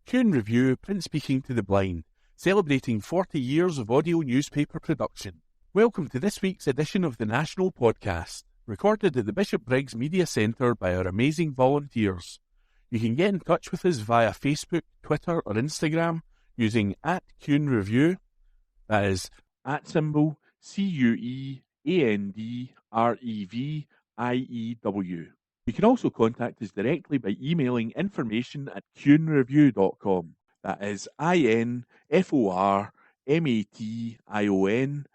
Kuhn Review, print speaking to the blind, celebrating 40 years of audio newspaper production. Welcome to this week's edition of the National Podcast, recorded at the Bishop Briggs Media Centre by our amazing volunteers. You can get in touch with us via Facebook, Twitter or Instagram using @KuhnReview, that is @CuendReview. You can also contact us directly by emailing information@kuhnreview.com. That is INFORMATION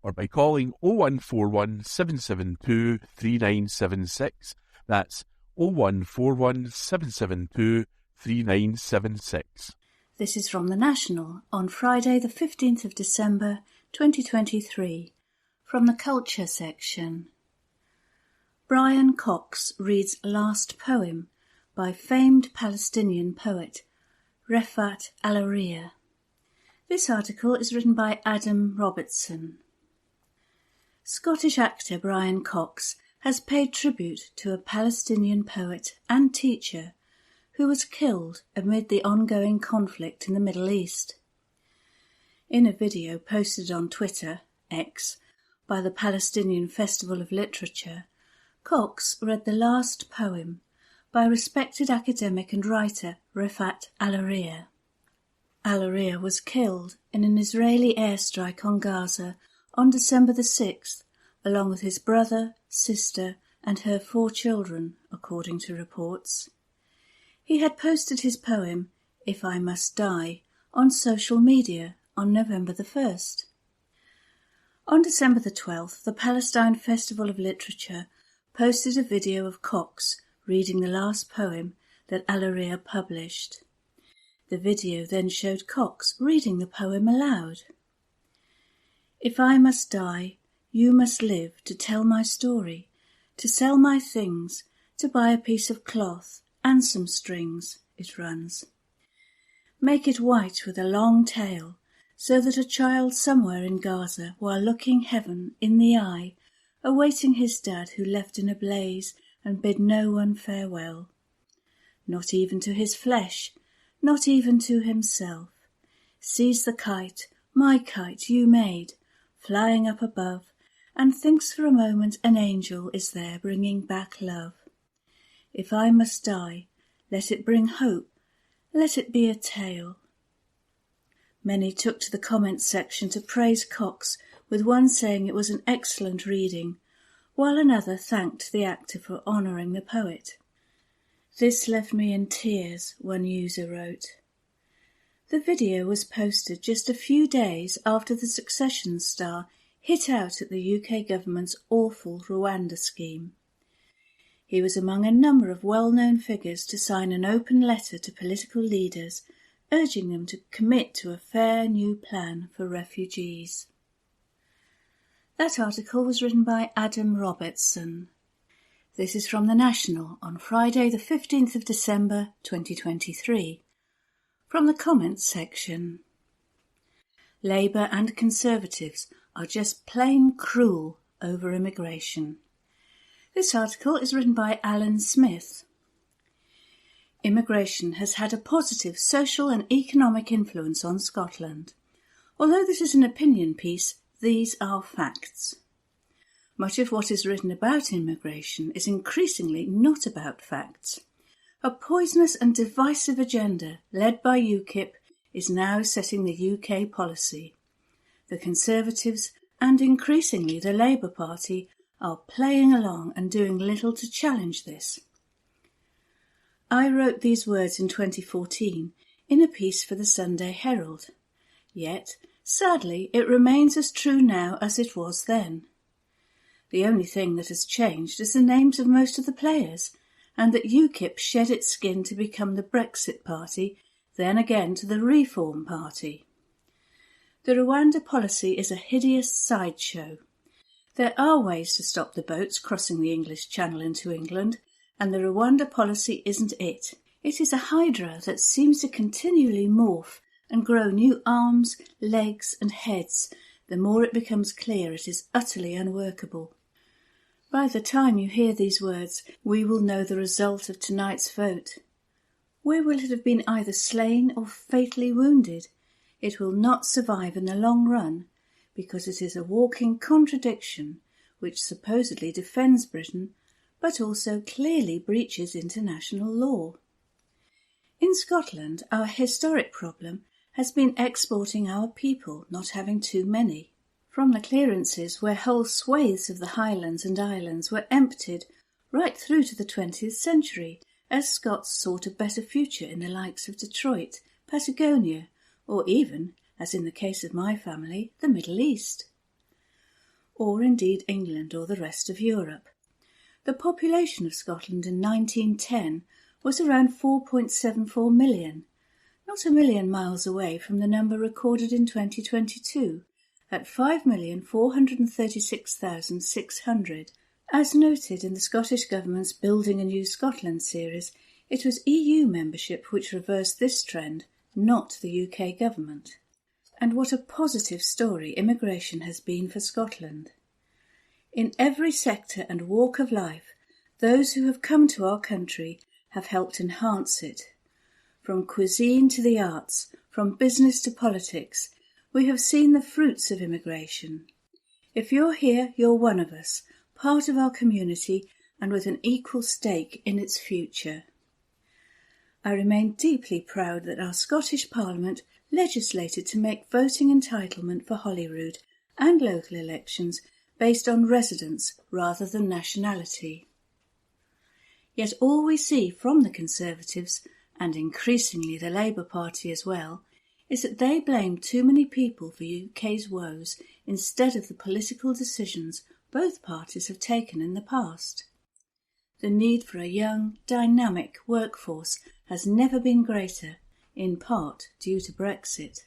or by calling 0141 772 3976. That's 0141 772 3976. This is from The National on Friday the 15th of December 2023, from the Culture section. Brian Cox reads Last Poem by famed Palestinian poet Refat Alaria. This article is written by Adam Robertson. Scottish actor Brian Cox has paid tribute to a Palestinian poet and teacher who was killed amid the ongoing conflict in the Middle East. In a video posted on Twitter, X, by the Palestinian Festival of Literature, Cox read the last poem by respected academic and writer Refat Alaria. Alaria was killed in an Israeli airstrike on Gaza on December the 6th, along with his brother, sister, and her 4 children, according to reports. He had posted his poem, If I Must Die, on social media on November the 1st. On December the 12th, the Palestine Festival of Literature posted a video of Cox reading the last poem that Alaria published. The video then showed Cox reading the poem aloud. If I must die, you must live to tell my story, to sell my things, to buy a piece of cloth, and some strings, it runs. Make it white with a long tail, so that a child somewhere in Gaza, while looking heaven in the eye, awaiting his dad who left in a blaze and bid no one farewell, not even to his flesh, not even to himself, sees the kite, my kite you made, flying up above, and thinks for a moment an angel is there bringing back love. If I must die, let it bring hope, let it be a tale. Many took to the comments section to praise Cox, with one saying it was an excellent reading, while another thanked the actor for honouring the poet. This left me in tears, one user wrote. The video was posted just a few days after the Succession star hit out at the UK government's awful Rwanda scheme. He was among a number of well-known figures to sign an open letter to political leaders, urging them to commit to a fair new plan for refugees. That article was written by Adam Robertson. This is from The National on Friday the 15th of December 2023, from the comments section. Labour and Conservatives are just plain cruel over immigration. This article is written by Alan Smith. Immigration has had a positive social and economic influence on Scotland. Although this is an opinion piece, these are facts. Much of what is written about immigration is increasingly not about facts. A poisonous and divisive agenda led by UKIP is now setting the UK policy. The Conservatives and increasingly the Labour Party are playing along and doing little to challenge this. I wrote these words in 2014 in a piece for the Sunday Herald. Yet, sadly, it remains as true now as it was then. The only thing that has changed is the names of most of the players, and that UKIP shed its skin to become the Brexit Party, then again to the Reform Party. The Rwanda policy is a hideous sideshow. There are ways to stop the boats crossing the English Channel into England, and the Rwanda policy isn't it. It is a hydra that seems to continually morph and grow new arms, legs and heads the more it becomes clear it is utterly unworkable. By the time you hear these words, we will know the result of tonight's vote. Where will it have been either slain or fatally wounded? It will not survive in the long run, because it is a walking contradiction which supposedly defends Britain, but also clearly breaches international law. In Scotland, our historic problem has been exporting our people, not having too many. From the clearances where whole swathes of the Highlands and Islands were emptied right through to the 20th century, as Scots sought a better future in the likes of Detroit, Patagonia, or even, as in the case of my family, the Middle East. Or indeed England or the rest of Europe. The population of Scotland in 1910 was around 4.74 million, not a million miles away from the number recorded in 2022, at 5,436,600. As noted in the Scottish Government's Building a New Scotland series, it was EU membership which reversed this trend, not the UK Government. And what a positive story immigration has been for Scotland. In every sector and walk of life, those who have come to our country have helped enhance it. From cuisine to the arts, from business to politics, we have seen the fruits of immigration. If you're here, you're one of us, part of our community and with an equal stake in its future. I remain deeply proud that our Scottish Parliament legislated to make voting entitlement for Holyrood and local elections based on residence rather than nationality. Yet all we see from the Conservatives, and increasingly the Labour Party as well, is that they blame too many people for UK's woes instead of the political decisions both parties have taken in the past. The need for a young, dynamic workforce has never been greater, in part due to Brexit.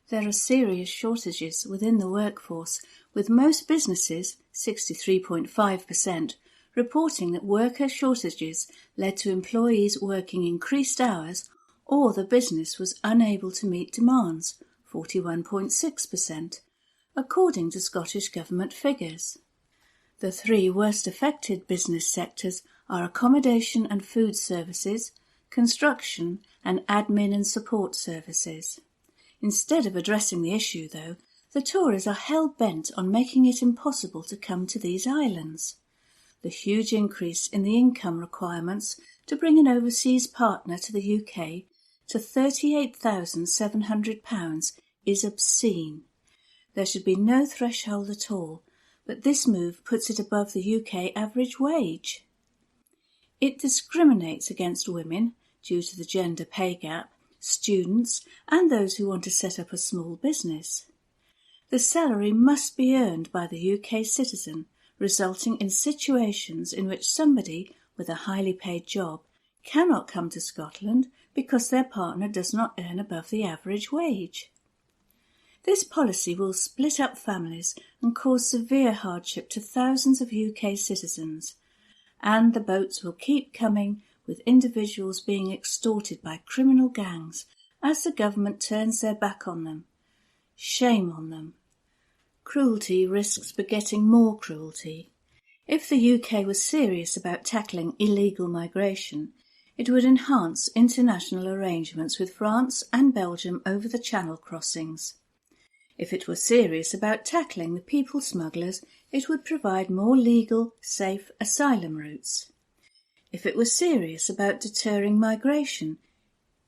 There are serious shortages within the workforce, with most businesses, 63.5%, reporting that worker shortages led to employees working increased hours or the business was unable to meet demands, 41.6%, according to Scottish Government figures. The three worst affected business sectors are accommodation and food services, construction and admin and support services. Instead of addressing the issue, though, the Tories are hell-bent on making it impossible to come to these islands. The huge increase in the income requirements to bring an overseas partner to the UK to £38,700 is obscene. There should be no threshold at all, but this move puts it above the UK average wage. It discriminates against women due to the gender pay gap, students and those who want to set up a small business. The salary must be earned by the UK citizen, resulting in situations in which somebody with a highly paid job cannot come to Scotland because their partner does not earn above the average wage. This policy will split up families and cause severe hardship to thousands of UK citizens, and the boats will keep coming with individuals being extorted by criminal gangs as the government turns their back on them. Shame on them. Cruelty risks begetting more cruelty. If the UK was serious about tackling illegal migration, it would enhance international arrangements with France and Belgium over the Channel crossings. If it were serious about tackling the people smugglers, it would provide more legal, safe asylum routes. If it were serious about deterring migration,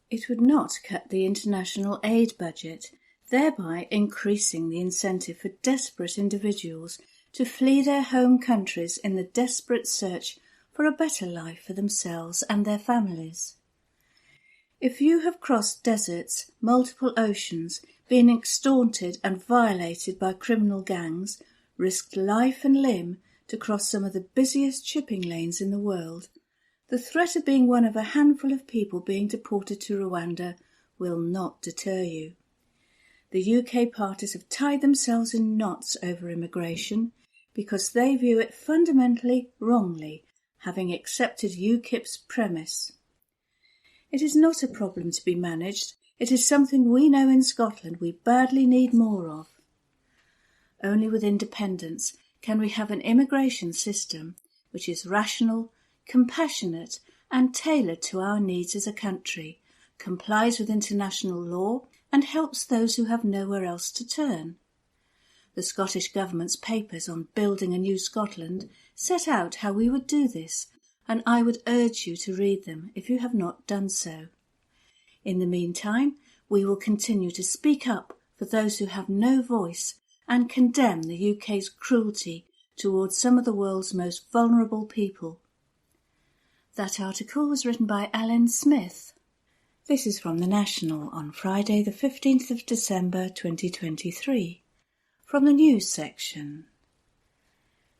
it would not cut the international aid budget, thereby increasing the incentive for desperate individuals to flee their home countries in the desperate search for a better life for themselves and their families. If you have crossed deserts, multiple oceans, been extorted and violated by criminal gangs, risked life and limb to cross some of the busiest shipping lanes in the world, the threat of being one of a handful of people being deported to Rwanda will not deter you. The UK parties have tied themselves in knots over immigration because they view it fundamentally wrongly, having accepted UKIP's premise. It is not a problem to be managed. It is something we know in Scotland we badly need more of. Only with independence can we have an immigration system which is rational, compassionate and tailored to our needs as a country, complies with international law and helps those who have nowhere else to turn. The Scottish Government's papers on building a new Scotland set out how we would do this, and I would urge you to read them if you have not done so. In the meantime, we will continue to speak up for those who have no voice and condemn the UK's cruelty towards some of the world's most vulnerable people. That article was written by Alan Smith. This is from The National on Friday the 15th of December 2023. From the news section.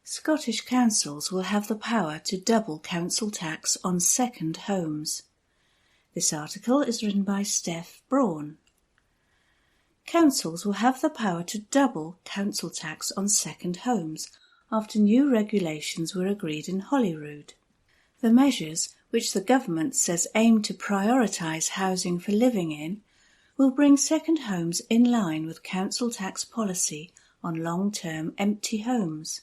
Scottish councils will have the power to double council tax on second homes. This article is written by Steph Braun. Councils will have the power to double council tax on second homes after new regulations were agreed in Holyrood. The measures, which the government says aim to prioritise housing for living in, will bring second homes in line with council tax policy on long-term empty homes.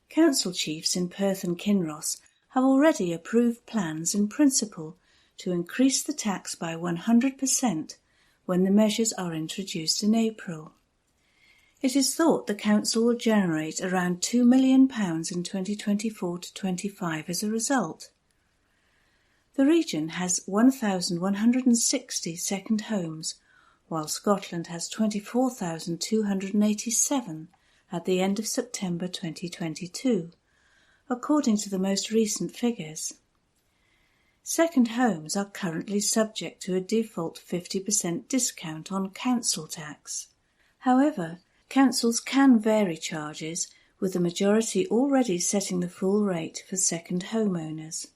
Council chiefs in Perth and Kinross have already approved plans in principle to increase the tax by 100% when the measures are introduced in April. It is thought the council will generate around £2 million in 2024 to 25 as a result. The region has 1,160 second homes, while Scotland has 24,287 at the end of September 2022, according to the most recent figures. Second homes are currently subject to a default 50% discount on council tax. However, councils can vary charges, with the majority already setting the full rate for second homeowners.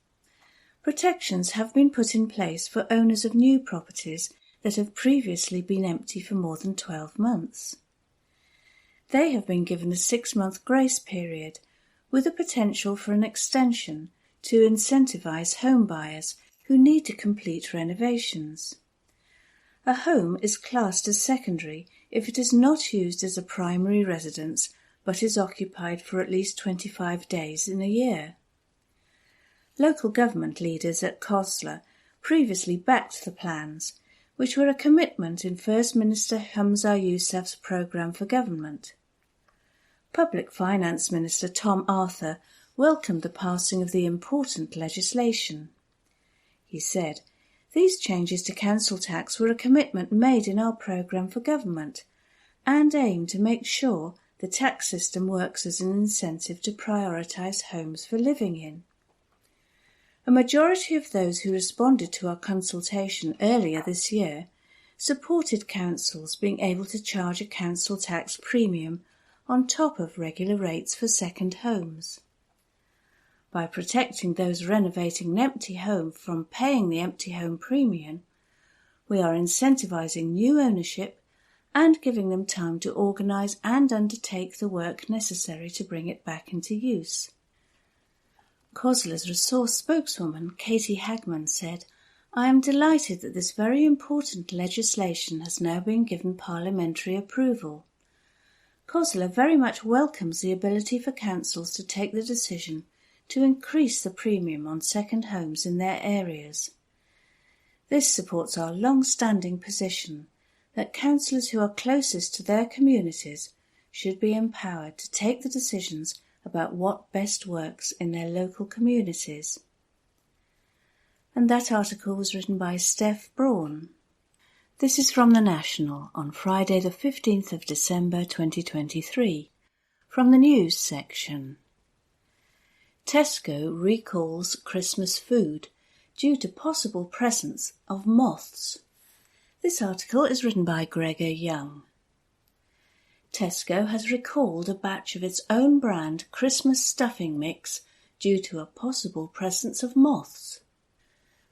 Protections have been put in place for owners of new properties that have previously been empty for more than 12 months. They have been given a 6-month grace period, with the potential for an extension to incentivise home buyers who need to complete renovations. A home is classed as secondary if it is not used as a primary residence but is occupied for at least 25 days in a year. Local government leaders at COSLA previously backed the plans, which were a commitment in First Minister Humza Yousaf's programme for government. Public Finance Minister Tom Arthur welcomed the passing of the important legislation. He said, "These changes to council tax were a commitment made in our programme for government and aim to make sure the tax system works as an incentive to prioritise homes for living in." A majority of those who responded to our consultation earlier this year supported councils being able to charge a council tax premium on top of regular rates for second homes. By protecting those renovating an empty home from paying the empty home premium, we are incentivising new ownership and giving them time to organise and undertake the work necessary to bring it back into use. COSLA's resource spokeswoman Katie Hagman said, "I am delighted that this very important legislation has now been given parliamentary approval. COSLA very much welcomes the ability for councils to take the decision to increase the premium on second homes in their areas. This supports our long-standing position that councillors who are closest to their communities should be empowered to take the decisions about what best works in their local communities." And that article was written by Steph Braun. This is from The National on Friday the 15th of December 2023, from the news section. Tesco recalls Christmas food due to possible presence of moths. This article is written by Gregor Young. Tesco has recalled a batch of its own brand Christmas stuffing mix due to a possible presence of moths.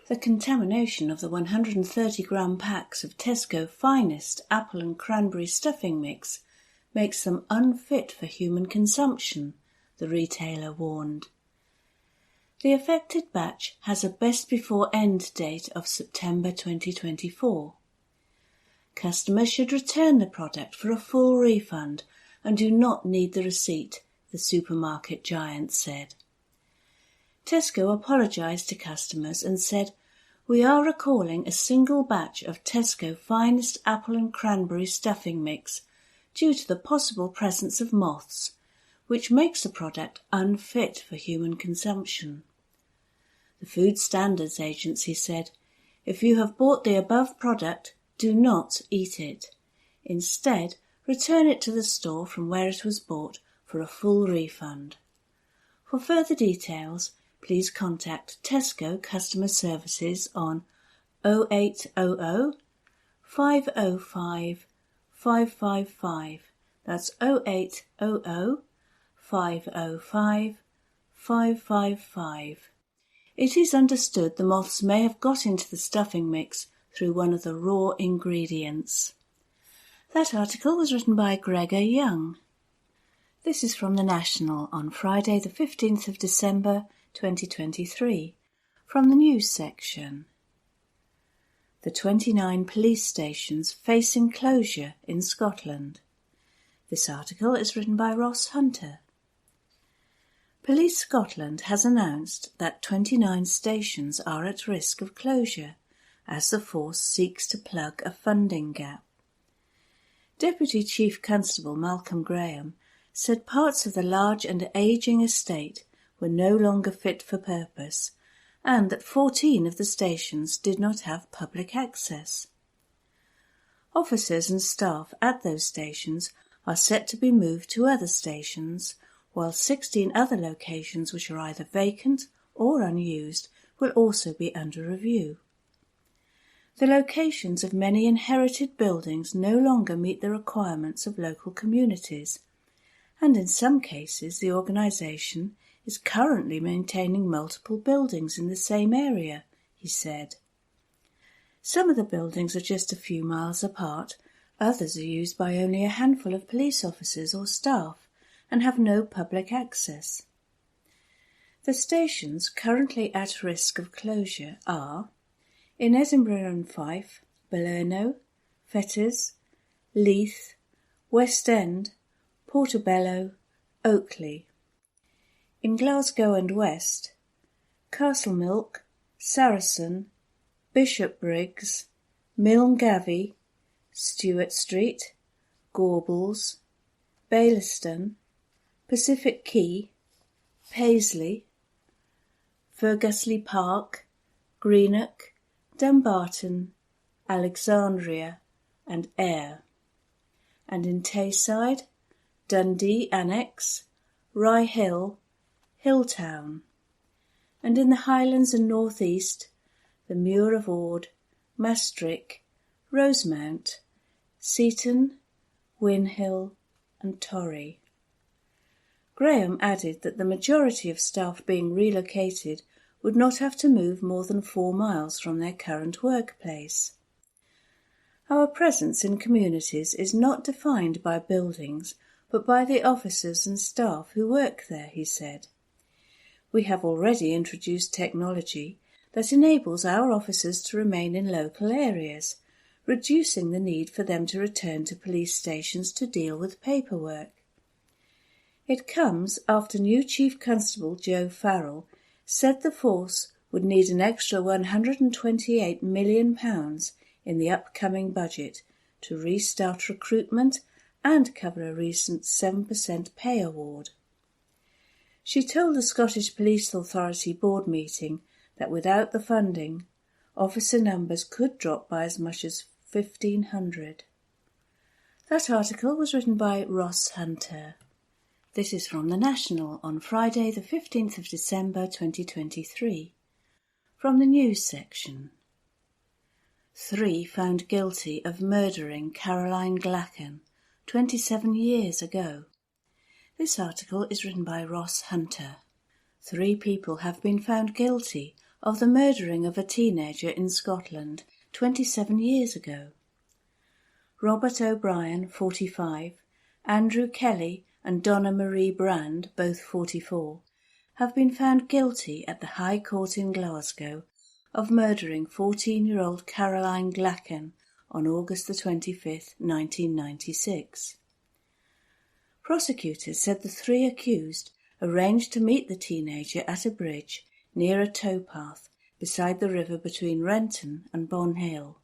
The contamination of the 130-gram packs of Tesco Finest apple and cranberry stuffing mix makes them unfit for human consumption, the retailer warned. The affected batch has a best before end date of September 2024. Customers should return the product for a full refund and do not need the receipt, the supermarket giant said. Tesco apologised to customers and said, "We are recalling a single batch of Tesco finest apple and cranberry stuffing mix due to the possible presence of moths, which makes the product unfit for human consumption." The Food Standards Agency said, "If you have bought the above product, do not eat it. Instead, return it to the store from where it was bought for a full refund." For further details, please contact Tesco Customer Services on 0800 505 555. That's 0800 505 555. It is understood the moths may have got into the stuffing mix through one of the raw ingredients. That article was written by Gregor Young. This is from The National on Friday the 15th of December 2023, from the news section. The 29 police stations facing closure in Scotland. This article is written by Ross Hunter. Police Scotland has announced that 29 stations are at risk of closure as the force seeks to plug a funding gap. Deputy Chief Constable Malcolm Graham said parts of the large and ageing estate were no longer fit for purpose and that 14 of the stations did not have public access. Officers and staff at those stations are set to be moved to other stations, while 16 other locations which are either vacant or unused will also be under review. The locations of many inherited buildings no longer meet the requirements of local communities, and in some cases the organisation is currently maintaining multiple buildings in the same area, he said. Some of the buildings are just a few miles apart, others are used by only a handful of police officers or staff and have no public access. The stations currently at risk of closure are in Edinburgh and Fife, Balerno, Fetters, Leith, West End, Portobello, Oakley. In Glasgow and West, Castlemilk, Saracen, Bishopbriggs, Milngavie, Stewart Street, Gorbals, Baillieston, Pacific Quay, Paisley, Fergusley Park, Greenock, Dumbarton, Alexandria and Ayr, and in Tayside, Dundee Annex, Rye Hill, Hilltown, and in the Highlands and North East, the Muir of Ord, Maastricht, Rosemount, Seaton, Winhill and Torry. Graham added that the majority of staff being relocated would not have to move more than 4 miles from their current workplace. Our presence in communities is not defined by buildings, but by the officers and staff who work there, he said. We have already introduced technology that enables our officers to remain in local areas, reducing the need for them to return to police stations to deal with paperwork. It comes after new Chief Constable Joe Farrell said the force would need an extra £128 million in the upcoming budget to restart recruitment and cover a recent 7% pay award. She told the Scottish Police Authority board meeting that without the funding, officer numbers could drop by as much as 1,500. That article was written by Ross Hunter. This is from The National on Friday the 15th of December 2023. From the news section. 3 found guilty of murdering Caroline Glacken 27 years ago. This article is written by Ross Hunter. 3 people have been found guilty of the murdering of a teenager in Scotland 27 years ago. Robert O'Brien, 45, Andrew Kelly and Donna Marie Brand, both 44, have been found guilty at the High Court in Glasgow of murdering 14-year-old Caroline Glacken on August the 25th, 1996. Prosecutors said the three accused arranged to meet the teenager at a bridge near a towpath beside the river between Renton and Bon Hill.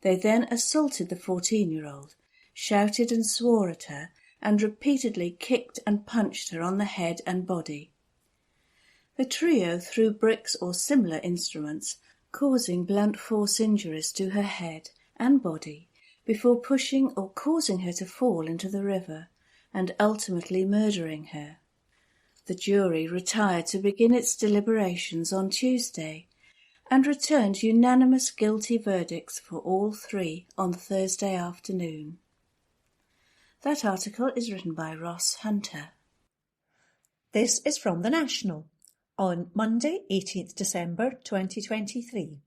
They then assaulted the 14-year-old, shouted and swore at her, and repeatedly kicked and punched her on the head and body. The trio threw bricks or similar instruments, causing blunt force injuries to her head and body, before pushing or causing her to fall into the river, and ultimately murdering her. The jury retired to begin its deliberations on Tuesday, and returned unanimous guilty verdicts for all three on Thursday afternoon. That article is written by Ross Hunter. This is from The National on Monday, 18th December 2023.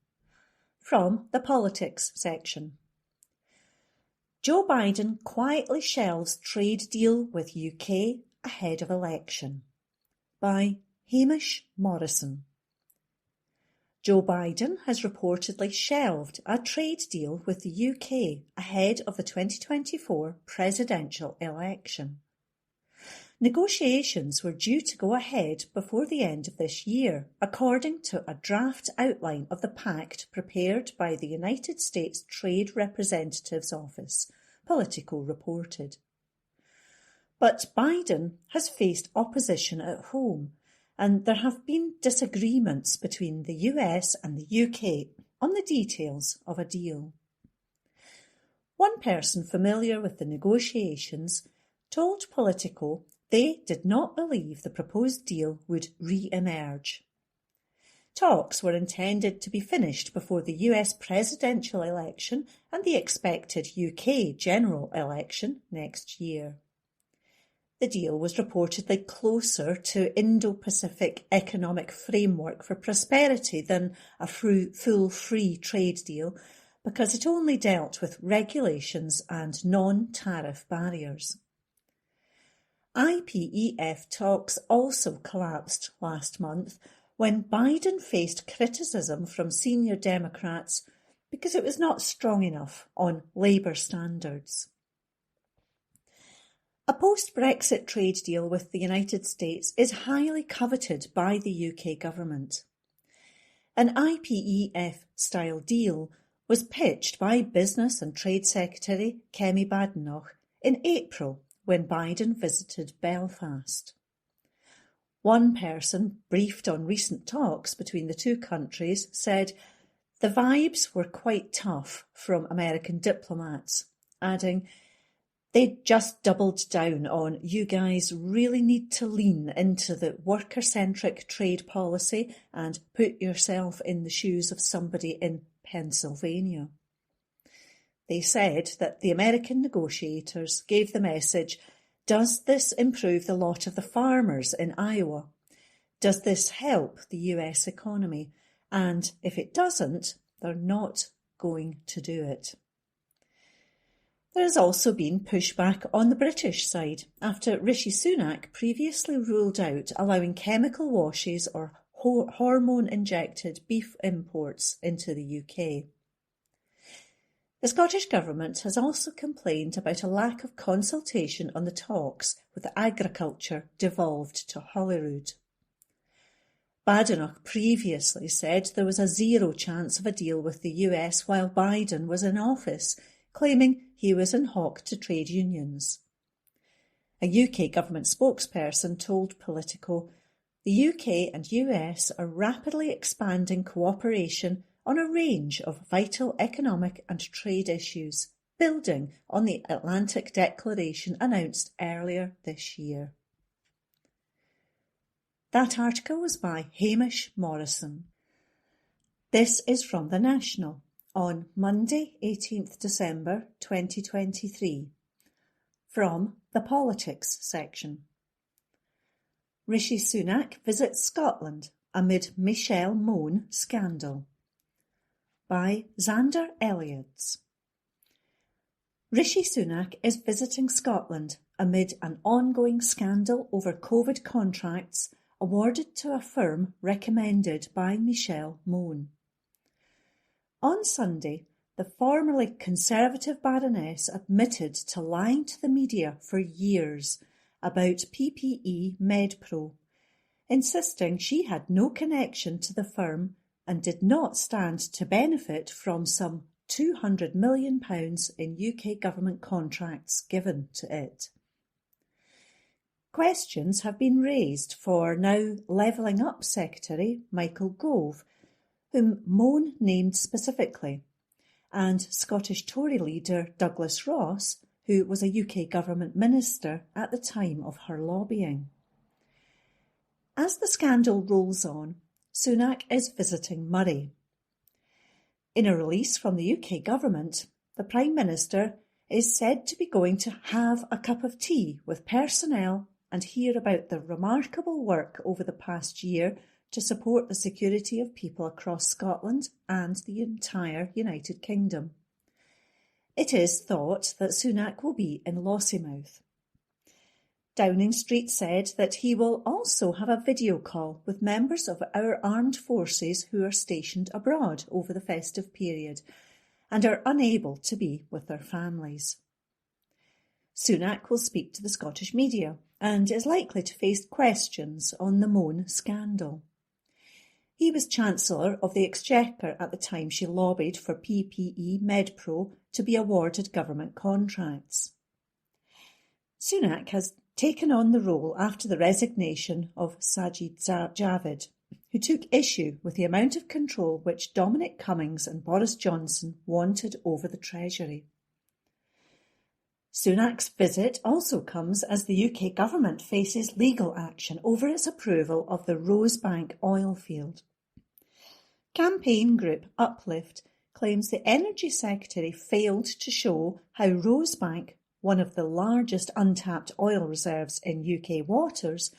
From the Politics section. Joe Biden quietly shelves trade deal with UK ahead of election. By Hamish Morrison. Joe Biden has reportedly shelved a trade deal with the UK ahead of the 2024 presidential election. Negotiations were due to go ahead before the end of this year, according to a draft outline of the pact prepared by the United States Trade Representative's Office, Politico reported. But Biden has faced opposition at home, and there have been disagreements between the US and the UK on the details of a deal. One person familiar with the negotiations told Politico they did not believe the proposed deal would re-emerge. Talks were intended to be finished before the US presidential election and the expected UK general election next year. The deal was reportedly closer to Indo-Pacific Economic Framework for Prosperity than a full free trade deal because it only dealt with regulations and non-tariff barriers. IPEF talks also collapsed last month when Biden faced criticism from senior Democrats because it was not strong enough on labour standards. A post-Brexit trade deal with the United States is highly coveted by the UK government. An IPEF-style deal was pitched by Business and Trade Secretary Kemi Badenoch in April when Biden visited Belfast. One person, briefed on recent talks between the two countries, said the vibes were quite tough from American diplomats, adding, "They just doubled down on, you guys really need to lean into the worker-centric trade policy and put yourself in the shoes of somebody in Pennsylvania." They said that the American negotiators gave the message, does this improve the lot of the farmers in Iowa? Does this help the US economy? And if it doesn't, they're not going to do it. There has also been pushback on the British side after Rishi Sunak previously ruled out allowing chemical washes or hormone-injected beef imports into the UK. The Scottish Government has also complained about a lack of consultation on the talks with agriculture devolved to Holyrood. Badenoch previously said there was a zero chance of a deal with the US while Biden was in office, claiming he was in hock to trade unions. A UK government spokesperson told Politico, the UK and US are rapidly expanding cooperation on a range of vital economic and trade issues, building on the Atlantic Declaration announced earlier this year. That article was by Hamish Morrison. This is from The National on Monday, 18th December 2023. From the Politics section. Rishi Sunak visits Scotland amid Michelle Mone scandal. By Xander Elliots. Rishi Sunak is visiting Scotland amid an ongoing scandal over COVID contracts awarded to a firm recommended by Michelle Mone. On Sunday, the formerly Conservative Baroness admitted to lying to the media for years about PPE MedPro, insisting she had no connection to the firm and did not stand to benefit from some £200 million in UK government contracts given to it. Questions have been raised for now Levelling Up Secretary Michael Gove, whom Moan named specifically, and Scottish Tory leader Douglas Ross, who was a UK government minister at the time of her lobbying. As the scandal rolls on, Sunak is visiting Murray. In a release from the UK government, the Prime Minister is said to be going to have a cup of tea with personnel and hear about the remarkable work over the past year to support the security of people across Scotland and the entire United Kingdom. It is thought that Sunak will be in Lossiemouth. Downing Street said that he will also have a video call with members of our armed forces who are stationed abroad over the festive period and are unable to be with their families. Sunak will speak to the Scottish media and is likely to face questions on the Moan scandal. He was Chancellor of the Exchequer at the time she lobbied for PPE MedPro to be awarded government contracts. Sunak has taken on the role after the resignation of Sajid Javid, who took issue with the amount of control which Dominic Cummings and Boris Johnson wanted over the Treasury. Sunak's visit also comes as the UK government faces legal action over its approval of the Rosebank oil field. Campaign group Uplift claims the Energy Secretary failed to show how Rosebank, one of the largest untapped oil reserves in UK waters,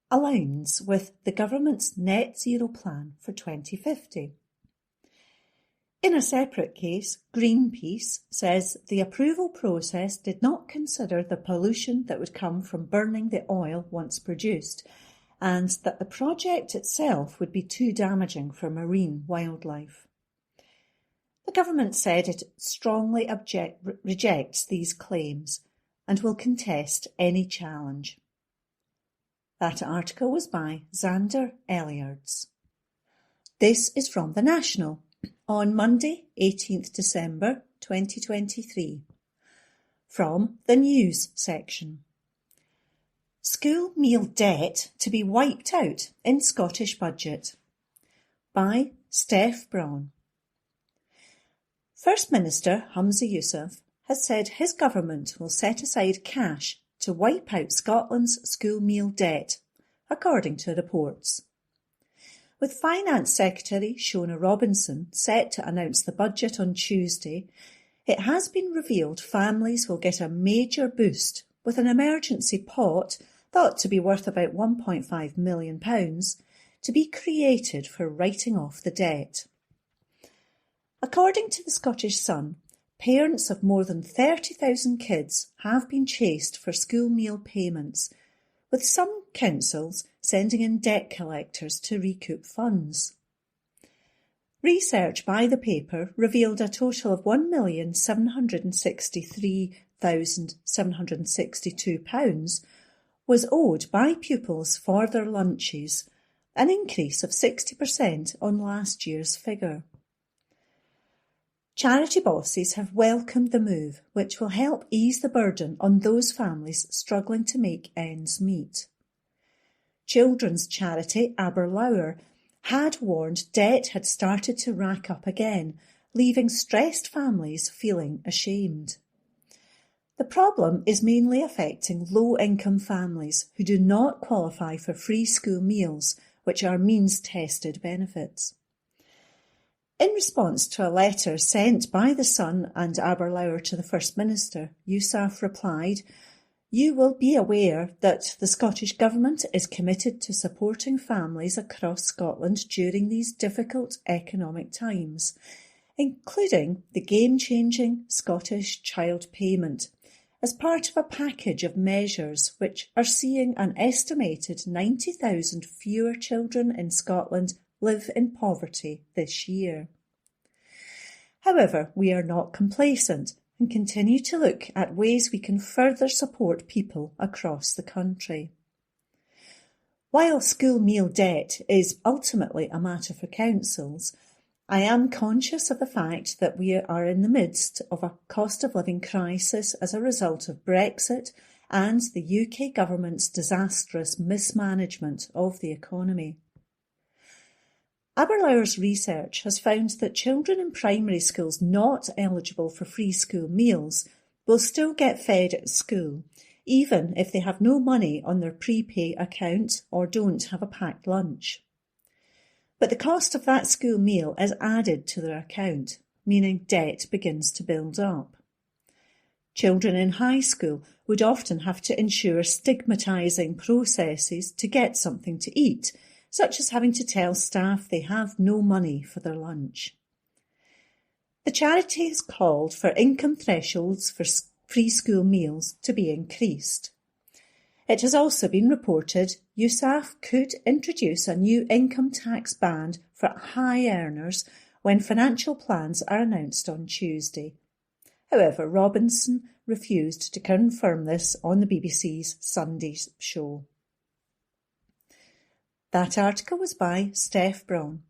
aligns with the government's net zero plan for 2050. In a separate case, Greenpeace says the approval process did not consider the pollution that would come from burning the oil once produced, and that the project itself would be too damaging for marine wildlife. The government said it strongly rejects these claims and will contest any challenge. That article was by Xander Elliards. This is from The National on Monday, 18th December 2023. From the News section. School meal debt to be wiped out in Scottish budget. By Steph Braun. First Minister Humza Yousaf has said his government will set aside cash to wipe out Scotland's school meal debt, according to reports. With Finance Secretary Shona Robinson set to announce the budget on Tuesday, it has been revealed families will get a major boost with an emergency pot, thought to be worth about £1.5 million, to be created for writing off the debt. According to the Scottish Sun, parents of more than 30,000 kids have been chased for school meal payments, with some councils sending in debt collectors to recoup funds. Research by the paper revealed a total of £1,763,762 was owed by pupils for their lunches, an increase of 60% on last year's figure. Charity bosses have welcomed the move, which will help ease the burden on those families struggling to make ends meet. Children's charity Aberlour had warned debt had started to rack up again, leaving stressed families feeling ashamed. The problem is mainly affecting low-income families who do not qualify for free school meals, which are means-tested benefits. In response to a letter sent by the Sun and Aberlour to the First Minister, Yousaf replied, "You will be aware that the Scottish Government is committed to supporting families across Scotland during these difficult economic times, including the game-changing Scottish Child Payment, as part of a package of measures which are seeing an estimated 90,000 fewer children in Scotland live in poverty this year." However, we are not complacent and continue to look at ways we can further support people across the country. While school meal debt is ultimately a matter for councils, I am conscious of the fact that we are in the midst of a cost of living crisis as a result of Brexit and the UK government's disastrous mismanagement of the economy. Aberlour's research has found that children in primary schools not eligible for free school meals will still get fed at school, even if they have no money on their prepay account or don't have a packed lunch. But the cost of that school meal is added to their account, meaning debt begins to build up. Children in high school would often have to endure stigmatising processes to get something to eat, such as having to tell staff they have no money for their lunch. The charity has called for income thresholds for free school meals to be increased. It has also been reported USAF could introduce a new income tax band for high earners when financial plans are announced on Tuesday. However, Robinson refused to confirm this on the BBC's Sunday show. That article was by Steph Brown.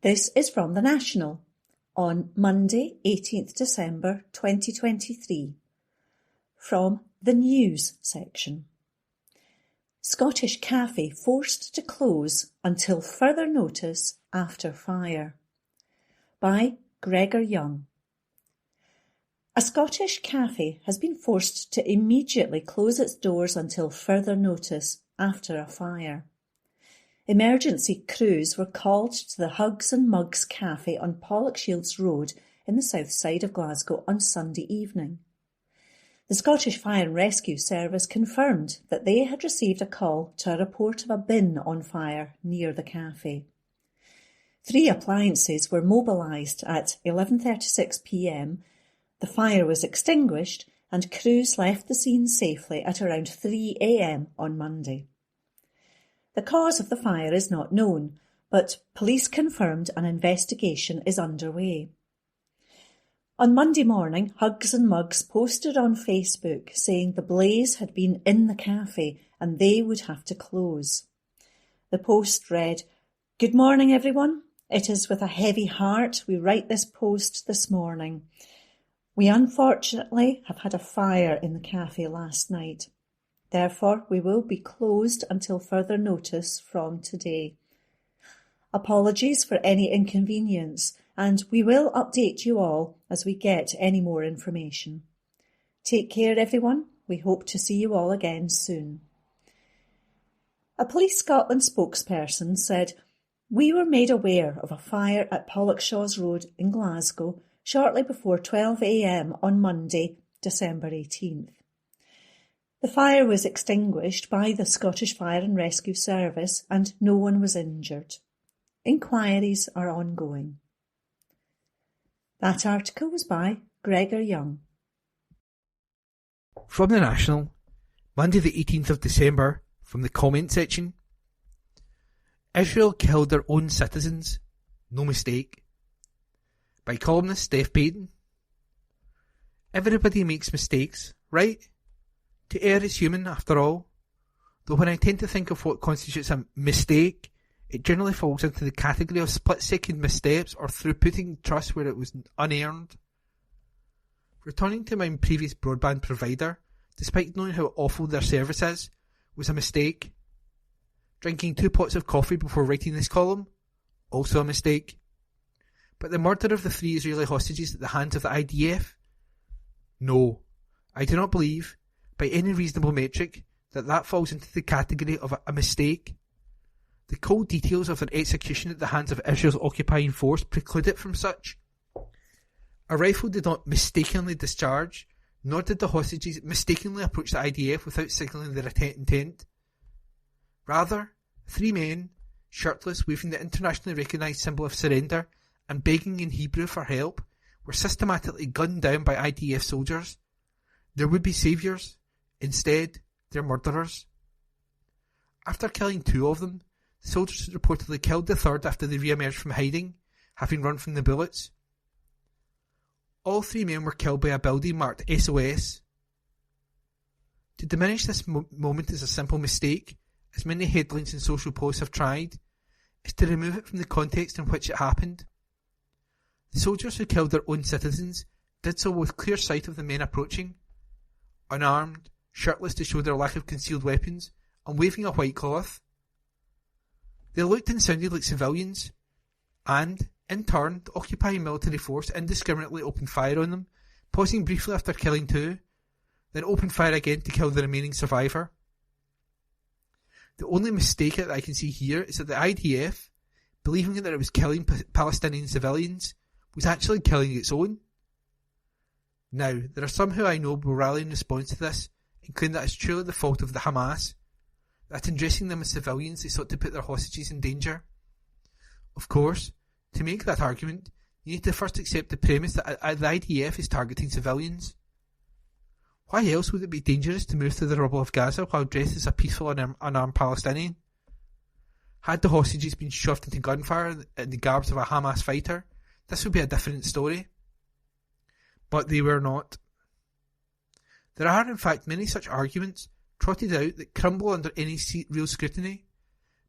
This is from The National on Monday, 18th December 2023, from the News section. Scottish cafe forced to close until further notice after fire, by Gregor Young. A Scottish cafe has been forced to immediately close its doors until further notice after a fire. Emergency crews were called to the Hugs and Mugs cafe on Pollokshields Road in the south side of Glasgow on Sunday evening. The Scottish Fire and Rescue Service confirmed that they had received a call to a report of a bin on fire near the cafe. 3 appliances were mobilised at 11:36 p.m. The fire was extinguished and crews left the scene safely at around 3 a.m. on Monday. The cause of the fire is not known, but police confirmed an investigation is underway. On Monday morning, Hugs and Mugs posted on Facebook saying the blaze had been in the cafe and they would have to close. The post read, "Good morning everyone. It is with a heavy heart we write this post this morning. We unfortunately have had a fire in the cafe last night. Therefore, we will be closed until further notice from today. Apologies for any inconvenience, and we will update you all as we get any more information. Take care, everyone. We hope to see you all again soon." A Police Scotland spokesperson said, "We were made aware of a fire at Pollokshields Road in Glasgow shortly before 12 a.m. on Monday, December 18th. The fire was extinguished by the Scottish Fire and Rescue Service and no one was injured. Inquiries are ongoing." That article was by Gregor Young. From The National, Monday the 18th of December, from the comment section. Israel killed their own citizens. No mistake. By columnist Steph Payton. Everybody makes mistakes, right? To err is human, after all. Though when I tend to think of what constitutes a mistake, it generally falls into the category of split-second missteps or through putting trust where it was unearned. Returning to my previous broadband provider, despite knowing how awful their service is, was a mistake. Drinking 2 pots of coffee before writing this column? Also a mistake. But the murder of the 3 Israeli hostages at the hands of the IDF? No, I do not believe, by any reasonable metric, that falls into the category of a mistake. The cold details of their execution at the hands of Israel's occupying force preclude it from such. A rifle did not mistakenly discharge, nor did the hostages mistakenly approach the IDF without signalling their intent. Rather, 3 men, shirtless, waving the internationally recognised symbol of surrender and begging in Hebrew for help, were systematically gunned down by IDF soldiers. Their would-be saviours. Instead, they're murderers. After killing 2 of them, the soldiers had reportedly killed the 3rd after they re-emerged from hiding, having run from the bullets. All 3 men were killed by a building marked SOS. To diminish this moment as a simple mistake, as many headlines and social posts have tried, is to remove it from the context in which it happened. The soldiers who killed their own citizens did so with clear sight of the men approaching, unarmed, shirtless to show their lack of concealed weapons, and waving a white cloth. They looked and sounded like civilians, and, in turn, the occupying military force indiscriminately opened fire on them, pausing briefly after killing 2, then opened fire again to kill the remaining survivor. The only mistake that I can see here is that the IDF, believing that it was killing Palestinian civilians, was actually killing its own. Now, there are some who I know will rally in response to this and claim that it's truly the fault of the Hamas, that in dressing them as civilians they sought to put their hostages in danger. Of course, to make that argument, you need to first accept the premise that the IDF is targeting civilians. Why else would it be dangerous to move through the rubble of Gaza while dressed as a peaceful and unarmed Palestinian? Had the hostages been shoved into gunfire in the garbs of a Hamas fighter, this would be a different story. But they were not. There are in fact many such arguments trotted out that crumble under any real scrutiny,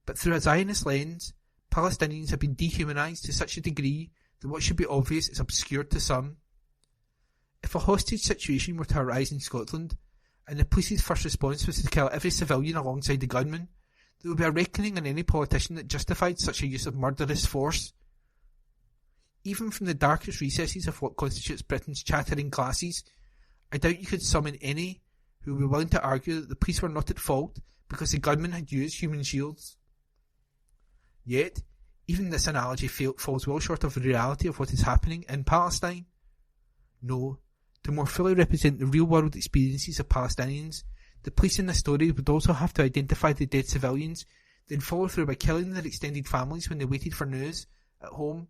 but through a Zionist lens, Palestinians have been dehumanised to such a degree that what should be obvious is obscured to some. If a hostage situation were to arise in Scotland, and the police's first response was to kill every civilian alongside the gunman, there would be a reckoning on any politician that justified such a use of murderous force. Even from the darkest recesses of what constitutes Britain's chattering classes, I doubt you could summon any who would be willing to argue that the police were not at fault because the gunmen had used human shields. Yet, even this analogy falls well short of the reality of what is happening in Palestine. No, to more fully represent the real-world experiences of Palestinians, the police in this story would also have to identify the dead civilians, then follow through by killing their extended families when they waited for news at home,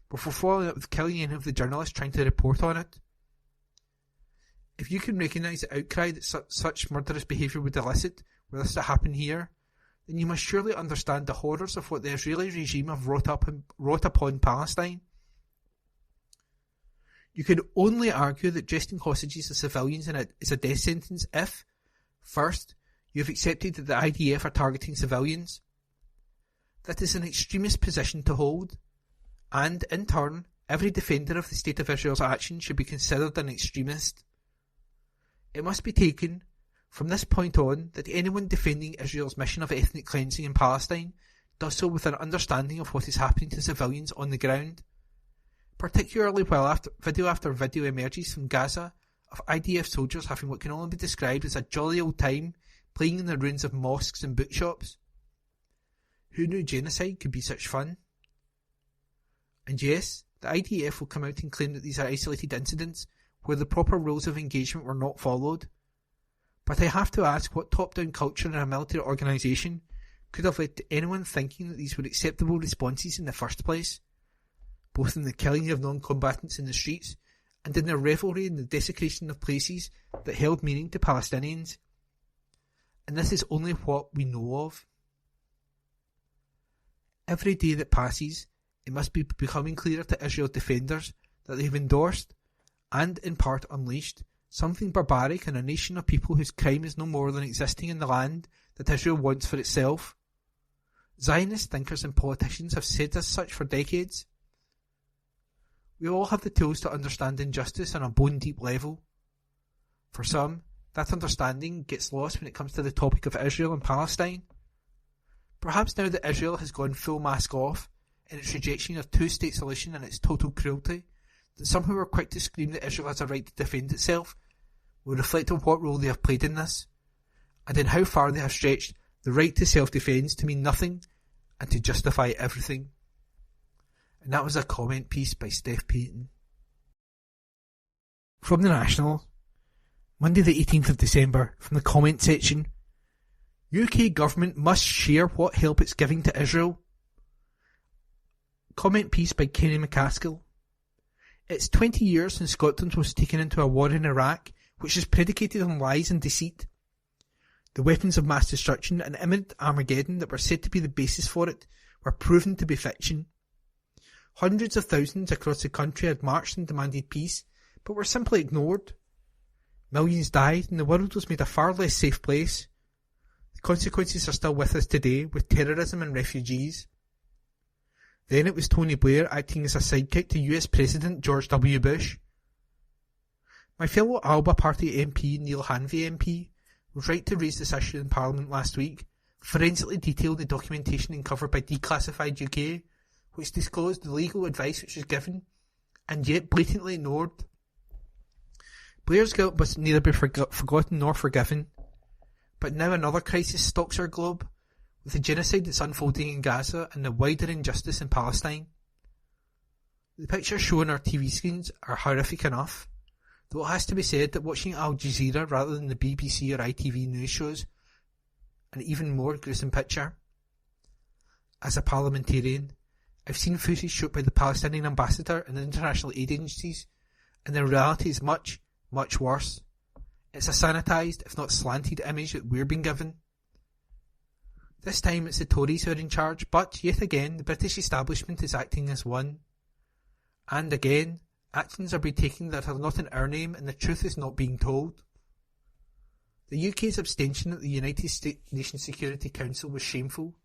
before following up with killing any of the journalists trying to report on it. If you can recognise the outcry that such murderous behaviour would elicit were this to happen here, then you must surely understand the horrors of what the Israeli regime have wrought upon Palestine. You could only argue that dressing hostages as civilians is a death sentence if, first, you have accepted that the IDF are targeting civilians. That is an extremist position to hold, and, in turn, every defender of the State of Israel's action should be considered an extremist. It must be taken, from this point on, that anyone defending Israel's mission of ethnic cleansing in Palestine does so with an understanding of what is happening to civilians on the ground, particularly while video after video emerges from Gaza of IDF soldiers having what can only be described as a jolly old time playing in the ruins of mosques and bookshops. Who knew genocide could be such fun? And yes, the IDF will come out and claim that these are isolated incidents where the proper rules of engagement were not followed. But I have to ask what top-down culture in a military organisation could have led to anyone thinking that these were acceptable responses in the first place, both in the killing of non-combatants in the streets and in their revelry in the desecration of places that held meaning to Palestinians. And this is only what we know of. Every day that passes, it must be becoming clearer to Israel's defenders that they have endorsed, and in part unleashed, something barbaric in a nation of people whose crime is no more than existing in the land that Israel wants for itself. Zionist thinkers and politicians have said as such for decades. We all have the tools to understand injustice on a bone-deep level. For some, that understanding gets lost when it comes to the topic of Israel and Palestine. Perhaps now that Israel has gone full mask off in its rejection of two-state solution and its total cruelty, that some who are quick to scream that Israel has a right to defend itself will reflect on what role they have played in this, and in how far they have stretched the right to self-defence to mean nothing and to justify everything. And that was a comment piece by Steph Payton. From the National, Monday the 18th of December, from the comment section, UK government must share what help it's giving to Israel. Comment piece by Kenny McCaskill. It's 20 years since Scotland was taken into a war in Iraq, which is predicated on lies and deceit. The weapons of mass destruction and imminent Armageddon that were said to be the basis for it were proven to be fiction. Hundreds of thousands across the country had marched and demanded peace, but were simply ignored. Millions died, and the world was made a far less safe place. The consequences are still with us today, with terrorism and refugees. Then it was Tony Blair acting as a sidekick to US President George W. Bush. My fellow Alba Party MP Neil Hanvey MP was right to raise this issue in Parliament last week, forensically detailed the documentation uncovered by Declassified UK, which disclosed the legal advice which was given, and yet blatantly ignored. Blair's guilt must neither be forgotten nor forgiven, but now another crisis stalks our globe, with the genocide that's unfolding in Gaza and the wider injustice in Palestine. The pictures shown on our TV screens are horrific enough, though it has to be said that watching Al Jazeera rather than the BBC or ITV news shows an even more gruesome picture. As a parliamentarian, I've seen footage shot by the Palestinian ambassador and international aid agencies, and the reality is much, much worse. It's a sanitised, if not slanted, image that we're being given. This time it's the Tories who are in charge, but yet again the British establishment is acting as one. And again, actions are being taken that are not in our name, and the truth is not being told. The UK's abstention at the United Nations Security Council was shameful.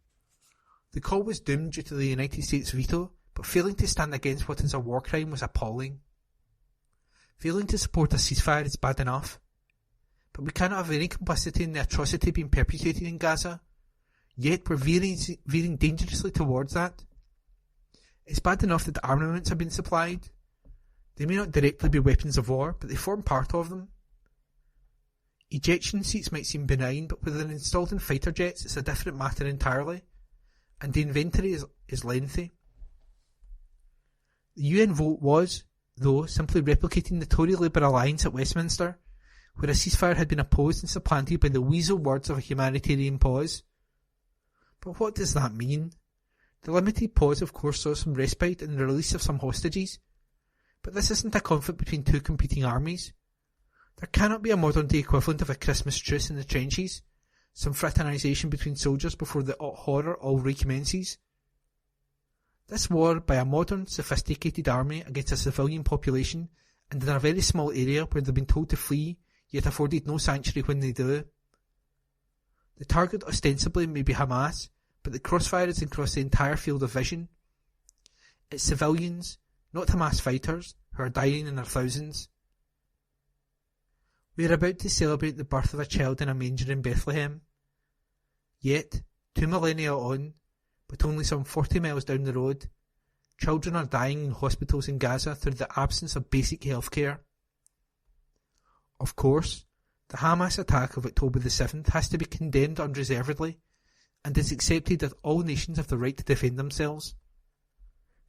The call was doomed due to the United States veto, but failing to stand against what is a war crime was appalling. Failing to support a ceasefire is bad enough, but we cannot have any complicity in the atrocity being perpetrated in Gaza, yet we're veering dangerously towards that. It's bad enough that armaments have been supplied. They may not directly be weapons of war, but they form part of them. Ejection seats might seem benign, but when they're installed in fighter jets it's a different matter entirely, and the inventory is lengthy. The UN vote was, though, simply replicating the Tory-Labour alliance at Westminster, where a ceasefire had been opposed and supplanted by the weasel words of a humanitarian pause. But what does that mean? The limited pause of course saw some respite and the release of some hostages, but this isn't a conflict between two competing armies. There cannot be a modern-day equivalent of a Christmas truce in the trenches, some fraternisation between soldiers before the horror all recommences. This war by a modern, sophisticated army against a civilian population, and in a very small area where they've been told to flee, yet afforded no sanctuary when they do. The target ostensibly may be Hamas, but the crossfire is across the entire field of vision. It's civilians, not Hamas fighters, who are dying in their thousands. We are about to celebrate the birth of a child in a manger in Bethlehem. Yet, 2 millennia on, but only some 40 miles down the road, children are dying in hospitals in Gaza through the absence of basic health care. Of course, the Hamas attack of October the 7th has to be condemned unreservedly, and is accepted that all nations have the right to defend themselves.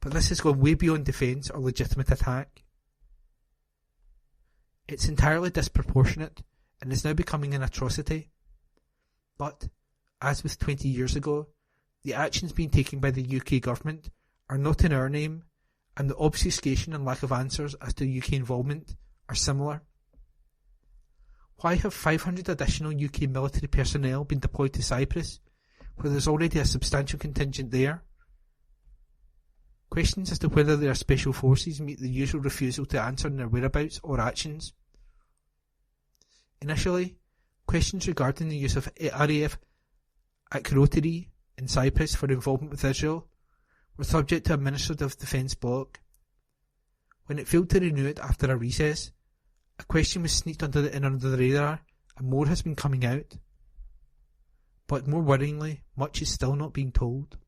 But this has gone way beyond defence or legitimate attack. It's entirely disproportionate, and is now becoming an atrocity. But, as with 20 years ago, the actions being taken by the UK government are not in our name, and the obfuscation and lack of answers as to UK involvement are similar. Why have 500 additional UK military personnel been deployed to Cyprus, where there's already a substantial contingent there? Questions as to whether their special forces meet the usual refusal to answer in their whereabouts or actions. Initially, questions regarding the use of RAF Akrotiri in Cyprus for involvement with Israel were subject to a Administrative Defence block. When it failed to renew it after a recess, a question was sneaked under the radar, and more has been coming out. But more worryingly, much is still not being told.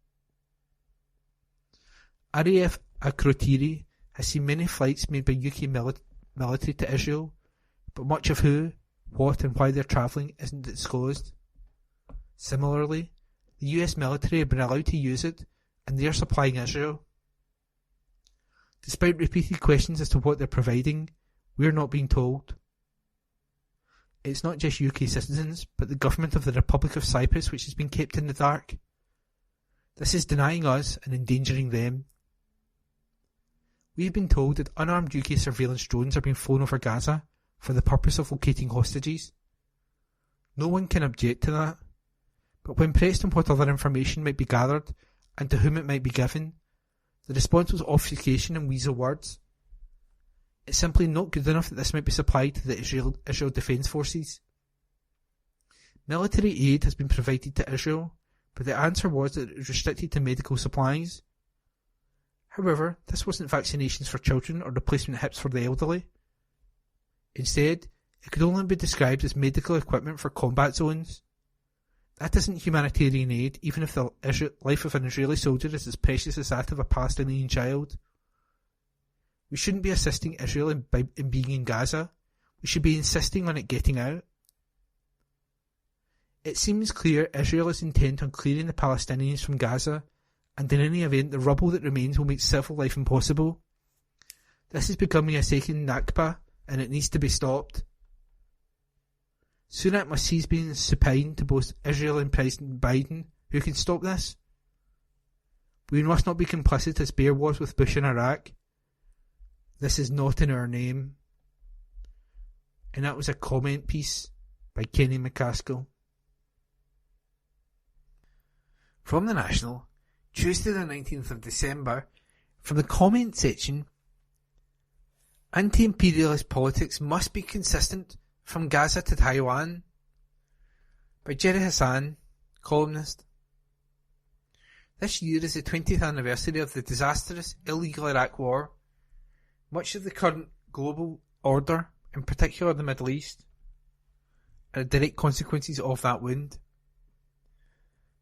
RAF Akrotiri has seen many flights made by UK military to Israel, but much of who, what and why they're travelling isn't disclosed. Similarly, the US military have been allowed to use it, and they are supplying Israel. Despite repeated questions as to what they're providing, we're not being told. It's not just UK citizens, but the government of the Republic of Cyprus which has been kept in the dark. This is denying us and endangering them. We've been told that unarmed UK surveillance drones are being flown over Gaza for the purpose of locating hostages. No one can object to that, but when pressed on what other information might be gathered and to whom it might be given, The response was obfuscation and weasel words. It's simply not good enough that this might be supplied to the Israel Defence Forces. Military aid has been provided to Israel, but the answer was that it was restricted to medical supplies. However, this wasn't vaccinations for children or replacement hips for the elderly. Instead, it could only be described as medical equipment for combat zones. That isn't humanitarian aid, even if the life of an Israeli soldier is as precious as that of a Palestinian child. We shouldn't be assisting Israel in being in Gaza. We should be insisting on it getting out. It seems clear Israel is intent on clearing the Palestinians from Gaza, and in any event the rubble that remains will make civil life impossible. This is becoming a second Nakba, and it needs to be stopped. Sunak must cease being supine to both Israel and President Biden. Who can stop this? We must not be complicit as Bear was with Bush in Iraq. This is not in our name. And that was a comment piece by Kenny McCaskill. From the National, Tuesday the 19th of December, from the comment section, anti-imperialist politics must be consistent from Gaza to Taiwan, by Jerry Hassan, columnist. This year is the 20th anniversary of the disastrous, illegal Iraq War. Much of the current global order, in particular the Middle East, are direct consequences of that wound.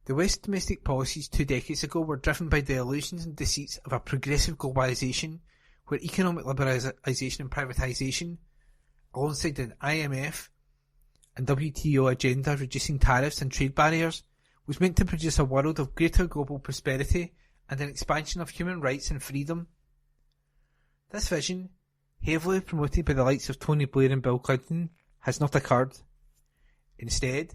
The West's domestic policies 2 decades ago were driven by the illusions and deceits of a progressive globalisation, where economic liberalisation and privatisation, alongside the IMF and WTO agenda reducing tariffs and trade barriers, was meant to produce a world of greater global prosperity and an expansion of human rights and freedom. This vision, heavily promoted by the likes of Tony Blair and Bill Clinton, has not occurred. Instead,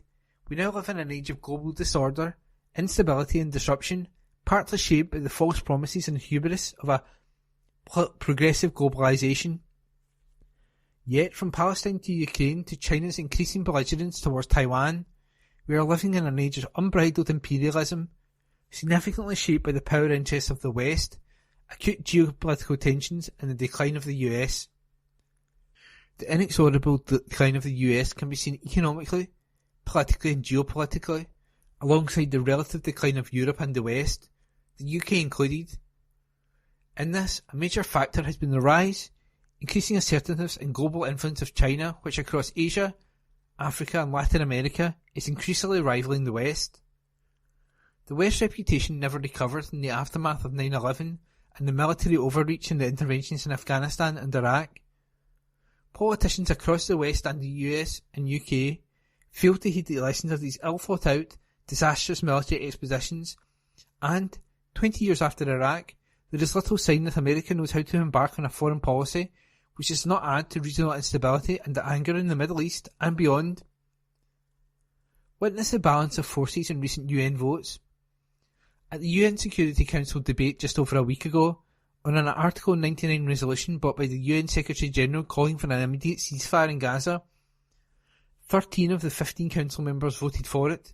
we now live in an age of global disorder, instability and disruption, partly shaped by the false promises and hubris of a progressive globalisation. Yet, from Palestine to Ukraine to China's increasing belligerence towards Taiwan, we are living in an age of unbridled imperialism, significantly shaped by the power interests of the West, acute geopolitical tensions and the decline of the US. The inexorable decline of the US can be seen economically, politically and geopolitically, alongside the relative decline of Europe and the West, the UK included. In this, a major factor has been the rise, increasing assertiveness and global influence of China, which across Asia, Africa and Latin America is increasingly rivaling the West. The West's reputation never recovered in the aftermath of 9/11 and the military overreach and the interventions in Afghanistan and Iraq. Politicians across the West and the US and UK failed to heed the lessons of these ill-thought-out, disastrous military expeditions, and, 20 years after Iraq, there is little sign that America knows how to embark on a foreign policy which does not add to regional instability and the anger in the Middle East and beyond. Witness the balance of forces in recent UN votes. At the UN Security Council debate just over a week ago, on an Article 99 resolution brought by the UN Secretary-General calling for an immediate ceasefire in Gaza, 13 of the 15 Council members voted for it,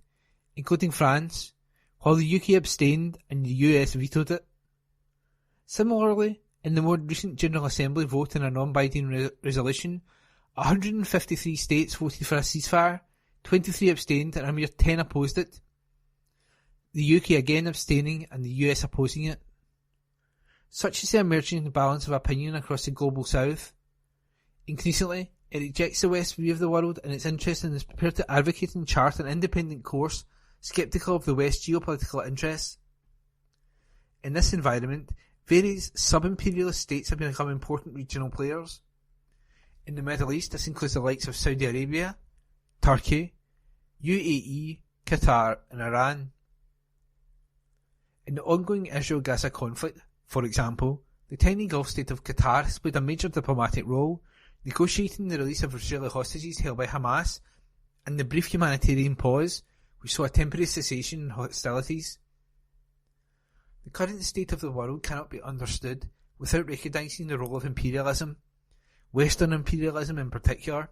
including France, while the UK abstained and the US vetoed it. Similarly, in the more recent General Assembly vote in a non-binding resolution, 153 states voted for a ceasefire, 23 abstained and a mere 10 opposed it. The UK again abstaining and the US opposing it. Such is the emerging balance of opinion across the global south. Increasingly, it rejects the West's view of the world and its interest and is prepared to advocate and chart an independent course, sceptical of the West's geopolitical interests. In this environment, various sub-imperialist states have become important regional players. In the Middle East, this includes the likes of Saudi Arabia, Turkey, UAE, Qatar and Iran. In the ongoing Israel-Gaza conflict, for example, the tiny Gulf state of Qatar has played a major diplomatic role, negotiating the release of Israeli hostages held by Hamas and the brief humanitarian pause, which saw a temporary cessation in hostilities. The current state of the world cannot be understood without recognising the role of imperialism, Western imperialism in particular.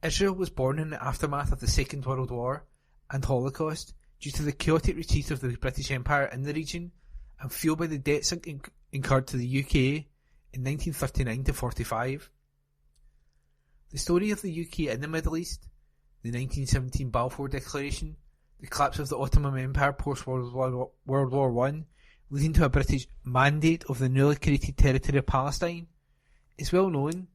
Israel was born in the aftermath of the Second World War and Holocaust due to the chaotic retreat of the British Empire in the region and fueled by the debts incurred to the UK in 1939 to 45. The story of the UK in the Middle East, the 1917 Balfour Declaration, the collapse of the Ottoman Empire post-World War I, leading to a British mandate of the newly created territory of Palestine, is well known.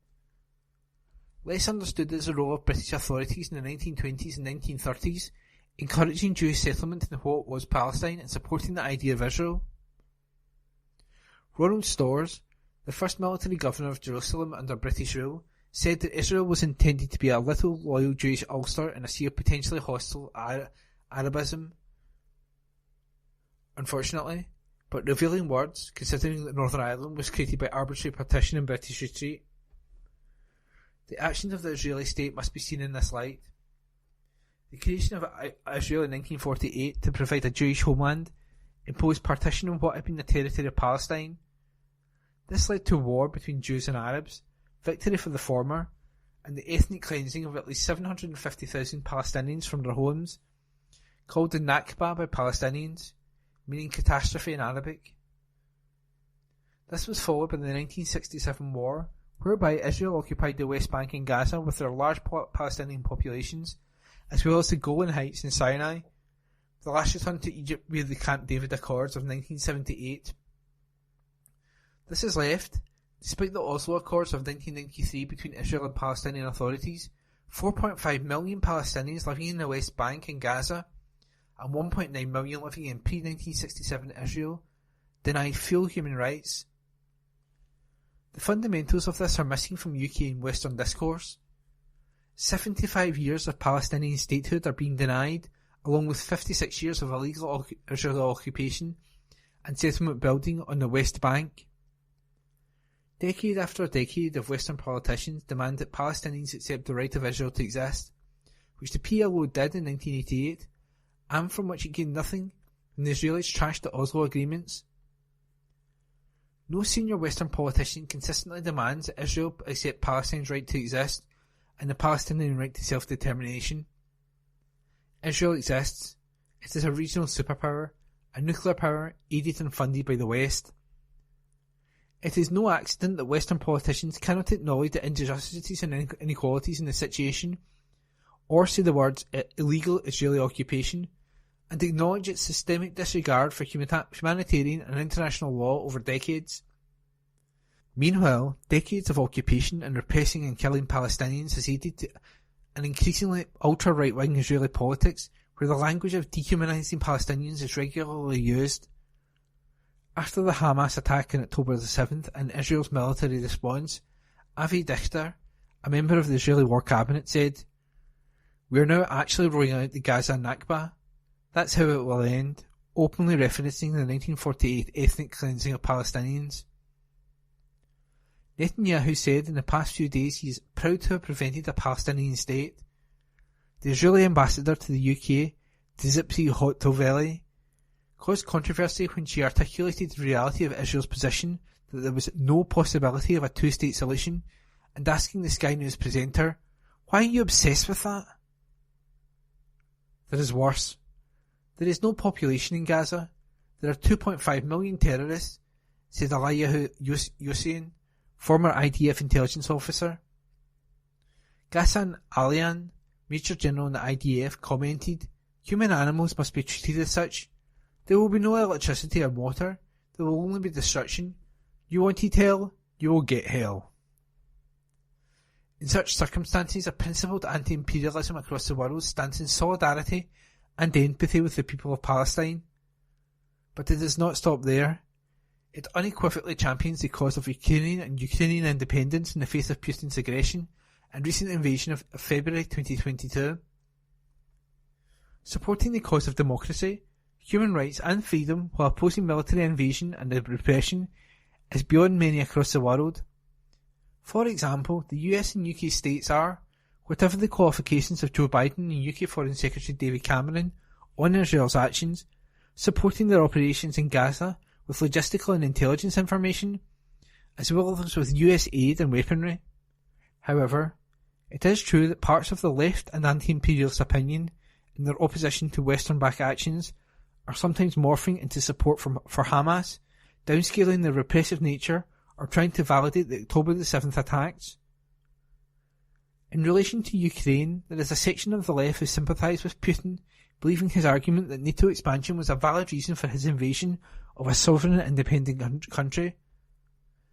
Less understood is the role of British authorities in the 1920s and 1930s, encouraging Jewish settlement in what was Palestine and supporting the idea of Israel. Ronald Storrs, the first military governor of Jerusalem under British rule, said that Israel was intended to be a little loyal Jewish Ulster in a sea of potentially hostile Arabism. Unfortunately, but revealing words, considering that Northern Ireland was created by arbitrary partition and British retreat. The actions of the Israeli state must be seen in this light. The creation of Israel in 1948 to provide a Jewish homeland imposed partition on what had been the territory of Palestine. This led to war between Jews and Arabs, victory for the former, and the ethnic cleansing of at least 750,000 Palestinians from their homes, called the Nakba by Palestinians, meaning catastrophe in Arabic. This was followed by the 1967 war, whereby Israel occupied the West Bank and Gaza with their large Palestinian populations, as well as the Golan Heights in Sinai, the last return to Egypt via the Camp David Accords of 1978. This has left, despite the Oslo Accords of 1993 between Israel and Palestinian authorities, 4.5 million Palestinians living in the West Bank and Gaza, and 1.9 million living in pre-1967 Israel, denied full human rights. The fundamentals of this are missing from UK and Western discourse. 75 years of Palestinian statehood are being denied, along with 56 years of illegal Israeli occupation and settlement building on the West Bank. Decade after decade of Western politicians demand that Palestinians accept the right of Israel to exist, which the PLO did in 1988, and from which it gained nothing when the Israelis trashed the Oslo agreements. No senior Western politician consistently demands that Israel accept Palestine's right to exist and the Palestinian right to self-determination. Israel exists. It is a regional superpower, a nuclear power aided and funded by the West. It is no accident that Western politicians cannot acknowledge the injustices and inequalities in the situation, or say the words illegal Israeli occupation, and acknowledge its systemic disregard for humanitarian and international law over decades. Meanwhile, decades of occupation and repressing and killing Palestinians has aided to an increasingly ultra-right-wing Israeli politics where the language of dehumanising Palestinians is regularly used. After the Hamas attack on October the 7th and Israel's military response, Avi Dichter, a member of the Israeli War Cabinet, said, "We are now actually rolling out the Gaza Nakba. That's how it will end," openly referencing the 1948 ethnic cleansing of Palestinians. Netanyahu said in the past few days he is proud to have prevented a Palestinian state. The Israeli ambassador to the UK, Tzipzi Hotoveli, caused controversy when she articulated the reality of Israel's position that there was no possibility of a two-state solution, and asking the Sky News presenter, "Why are you obsessed with that?" There is worse. There is no population in Gaza. There are 2.5 million terrorists, said Eliyahu Hussein, former IDF intelligence officer. Ghassan Alian, Major General in the IDF, commented, "Human animals must be treated as such. There will be no electricity or water. There will only be destruction. You wanted hell, you will get hell." In such circumstances, a principled anti-imperialism across the world stands in solidarity and empathy with the people of Palestine. But it does not stop there. It unequivocally champions the cause of Ukrainian and Ukrainian independence in the face of Putin's aggression and recent invasion of February 2022. Supporting the cause of democracy, human rights and freedom while opposing military invasion and repression is beyond many across the world. For example, the US and UK states are, whatever the qualifications of Joe Biden and UK Foreign Secretary David Cameron on Israel's actions, supporting their operations in Gaza with logistical and intelligence information, as well as with US aid and weaponry. However, it is true that parts of the left and anti-imperialist opinion, in their opposition to Western-backed actions, are sometimes morphing into support for Hamas, downscaling their repressive nature, or trying to validate the October the 7th attacks. In relation to Ukraine, there is a section of the left who sympathise with Putin, believing his argument that NATO expansion was a valid reason for his invasion of a sovereign and independent country.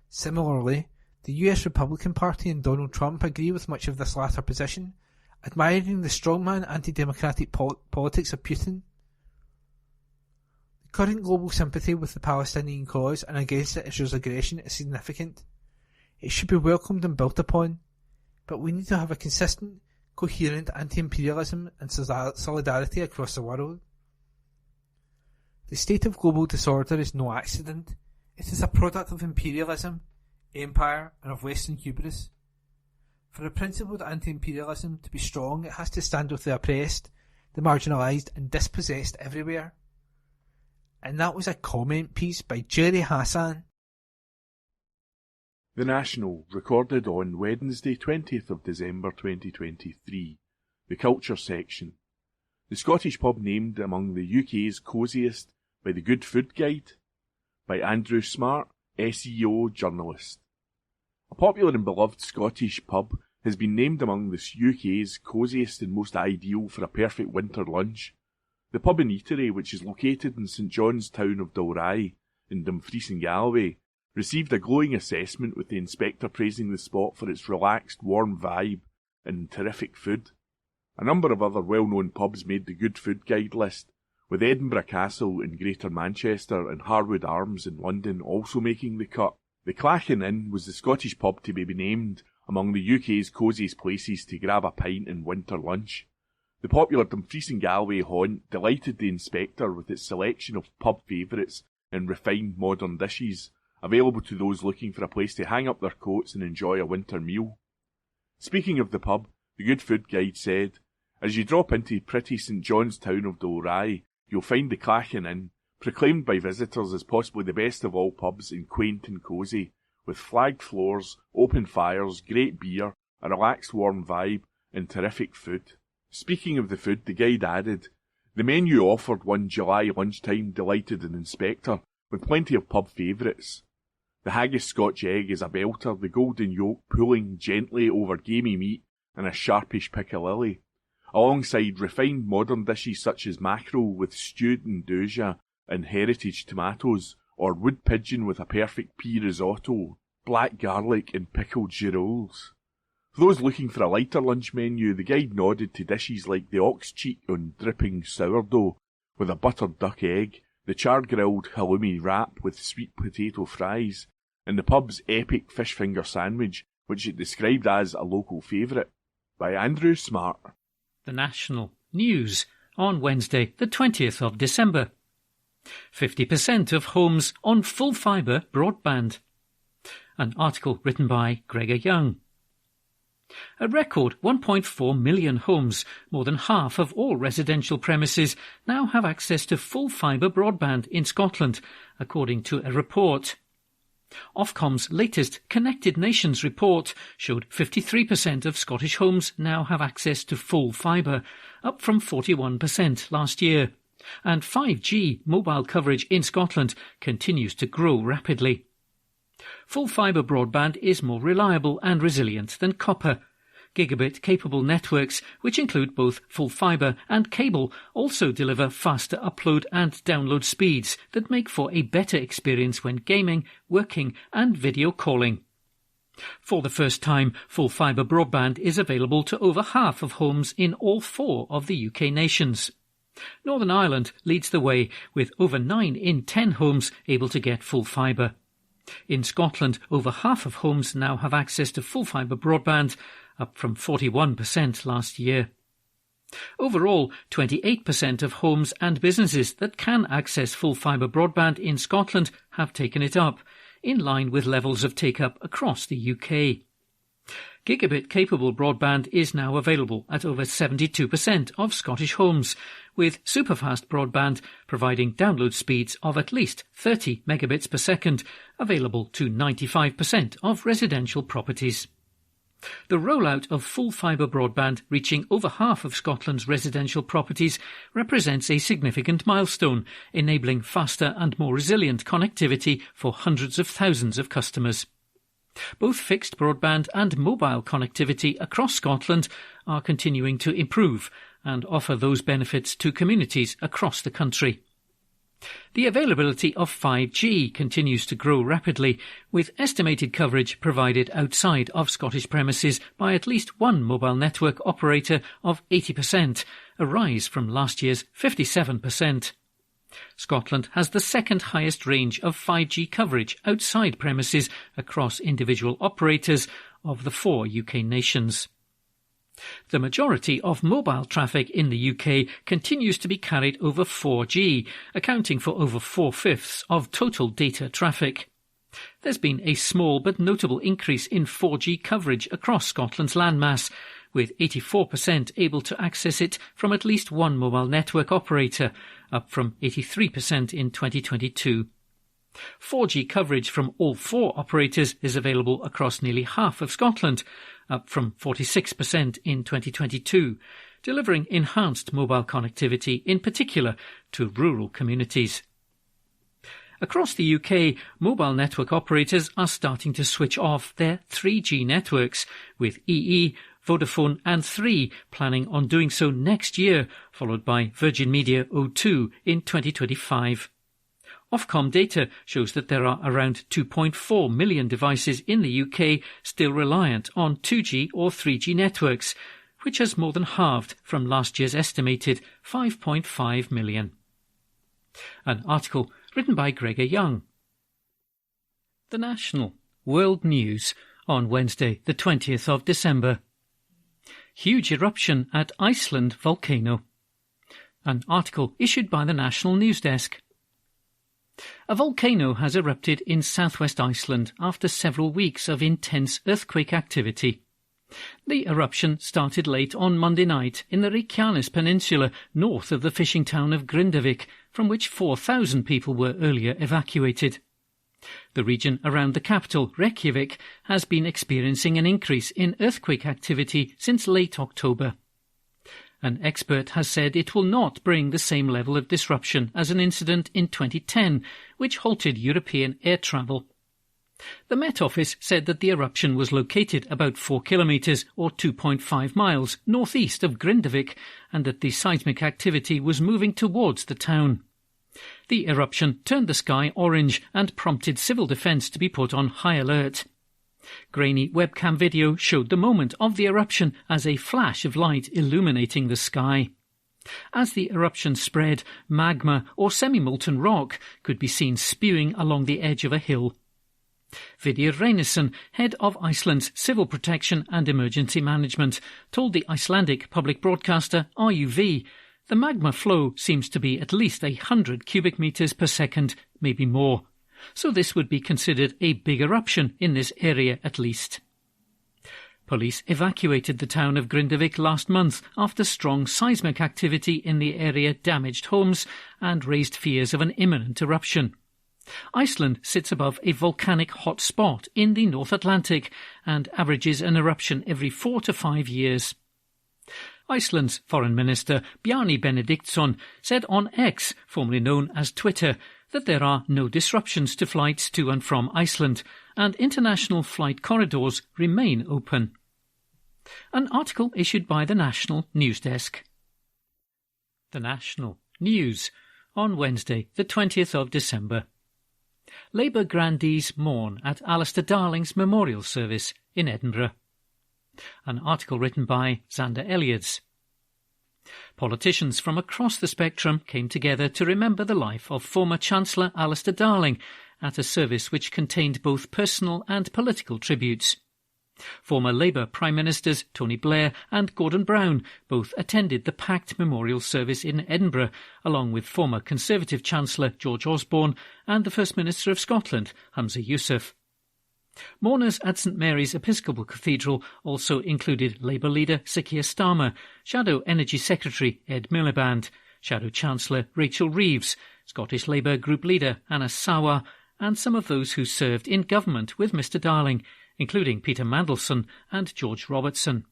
Similarly, the US Republican Party and Donald Trump agree with much of this latter position, admiring the strongman anti-democratic politics of Putin. The current global sympathy with the Palestinian cause and against Israel's aggression is significant. It should be welcomed and built upon, but we need to have a consistent, coherent anti-imperialism and solidarity across the world. The state of global disorder is no accident. It is a product of imperialism, empire, and of Western hubris. For a principled anti-imperialism to be strong, it has to stand with the oppressed, the marginalised, and dispossessed everywhere. And that was a comment piece by Jerry Hassan. The National, recorded on Wednesday 20th of December 2023. The Culture section. The Scottish pub named among the UK's cosiest by the Good Food Guide, by Andrew Smart, SEO journalist. A popular and beloved Scottish pub has been named among the UK's cosiest and most ideal for a perfect winter lunch. The pub and eatery, which is located in St John's town of Dalry in Dumfries and Galloway, received a glowing assessment with the inspector praising the spot for its relaxed, warm vibe and terrific food. A number of other well-known pubs made the Good Food Guide list, with Edinburgh Castle in Greater Manchester and Harwood Arms in London also making the cut. The Clachan Inn was the Scottish pub to be named among the UK's cosiest places to grab a pint and winter lunch. The popular Dumfries and Galloway haunt delighted the inspector with its selection of pub favourites and refined modern dishes, available to those looking for a place to hang up their coats and enjoy a winter meal. Speaking of the pub, the Good Food Guide said, "As you drop into pretty St John's town of Dalry, you'll find the Clachan Inn, proclaimed by visitors as possibly the best of all pubs and quaint and cosy, with flagged floors, open fires, great beer, a relaxed warm vibe, and terrific food." Speaking of the food, the guide added, "The menu offered one July lunchtime delighted an inspector, with plenty of pub favourites. The haggis Scotch egg is a belter, the golden yolk pulling gently over gamey meat and a sharpish piccalilli, alongside refined modern dishes such as mackerel with stewed nduja and heritage tomatoes, or wood pigeon with a perfect pea risotto, black garlic and pickled girolles. For those looking for a lighter lunch menu, the guide nodded to dishes like the ox cheek on dripping sourdough with a buttered duck egg, the char-grilled halloumi wrap with sweet potato fries, and the pub's epic fish finger sandwich, which it described as a local favourite, by Andrew Smart. The National News on Wednesday, the 20th of December. 50% of homes on full fibre broadband. An article written by Gregor Young. A record 1.4 million homes, more than half of all residential premises, now have access to full fibre broadband in Scotland, according to a report. Ofcom's latest Connected Nations report showed 53% of Scottish homes now have access to full fibre, up from 41% last year. And 5G mobile coverage in Scotland continues to grow rapidly. Full fibre broadband is more reliable and resilient than copper. Gigabit-capable networks, which include both full fibre and cable, also deliver faster upload and download speeds that make for a better experience when gaming, working and video calling. For the first time, full fibre broadband is available to over half of homes in all 4 of the UK nations. Northern Ireland leads the way, with over 9 in 10 homes able to get full fibre. In Scotland, over half of homes now have access to full fibre broadband, up from 41% last year. Overall, 28% of homes and businesses that can access full fibre broadband in Scotland have taken it up, in line with levels of take-up across the UK. Gigabit-capable broadband is now available at over 72% of Scottish homes, with superfast broadband providing download speeds of at least 30 megabits per second, available to 95% of residential properties. The rollout of full fibre broadband reaching over half of Scotland's residential properties represents a significant milestone, enabling faster and more resilient connectivity for hundreds of thousands of customers. Both fixed broadband and mobile connectivity across Scotland are continuing to improve and offer those benefits to communities across the country. The availability of 5G continues to grow rapidly, with estimated coverage provided outside of Scottish premises by at least one mobile network operator of 80%, a rise from last year's 57%. Scotland has the second highest range of 5G coverage outside premises across individual operators of the 4 UK nations. The majority of mobile traffic in the UK continues to be carried over 4G, accounting for over 4/5 of total data traffic. There's been a small but notable increase in 4G coverage across Scotland's landmass, with 84% able to access it from at least one mobile network operator, up from 83% in 2022. 4G coverage from all 4 operators is available across nearly half of Scotland, up from 46% in 2022, delivering enhanced mobile connectivity, in particular to rural communities. Across the UK, mobile network operators are starting to switch off their 3G networks, with EE, Vodafone and Three planning on doing so next year, followed by Virgin Media O2 in 2025. Ofcom data shows that there are around 2.4 million devices in the UK still reliant on 2G or 3G networks, which has more than halved from last year's estimated 5.5 million. An article written by Gregor Young. The National World News on Wednesday, the 20th of December. Huge eruption at Iceland volcano. An article issued by the National News Desk. A volcano has erupted in southwest Iceland after several weeks of intense earthquake activity. The eruption started late on Monday night in the Reykjanes Peninsula, north of the fishing town of Grindavik, from which 4,000 people were earlier evacuated. The region around the capital, Reykjavik, has been experiencing an increase in earthquake activity since late October. An expert has said it will not bring the same level of disruption as an incident in 2010, which halted European air travel. The Met Office said that the eruption was located about 4 kilometres or 2.5 miles northeast of Grindavik, and that the seismic activity was moving towards the town. The eruption turned the sky orange and prompted civil defence to be put on high alert. Grainy webcam video showed the moment of the eruption as a flash of light illuminating the sky. As the eruption spread, magma or semi-molten rock could be seen spewing along the edge of a hill. Vidar Reynisson, head of Iceland's Civil Protection and Emergency Management, told the Icelandic public broadcaster RUV the magma flow seems to be at least 100 cubic metres per second, maybe more. So this would be considered a big eruption in this area at least. Police evacuated the town of Grindavik last month after strong seismic activity in the area damaged homes and raised fears of an imminent eruption. Iceland sits above a volcanic hot spot in the North Atlantic and averages an eruption every 4 to 5 years. Iceland's Foreign Minister Bjarni Benediktsson said on X, formerly known as Twitter, that there are no disruptions to flights to and from Iceland, and international flight corridors remain open. An article issued by the National News Desk. The National News on Wednesday, the 20th of December. Labour grandees mourn at Alistair Darling's memorial service in Edinburgh. An article written by Xander Elliots. Politicians from across the spectrum came together to remember the life of former Chancellor Alistair Darling at a service which contained both personal and political tributes. Former Labour Prime Ministers Tony Blair and Gordon Brown both attended the packed memorial service in Edinburgh, along with former Conservative Chancellor George Osborne and the First Minister of Scotland, Humza Yousaf. Mourners at St Mary's Episcopal Cathedral also included Labour leader Sir Keir Starmer, Shadow Energy Secretary Ed Miliband, Shadow Chancellor Rachel Reeves, Scottish Labour Group Leader Anna Sawa, and some of those who served in government with Mr Darling, including Peter Mandelson and George Robertson.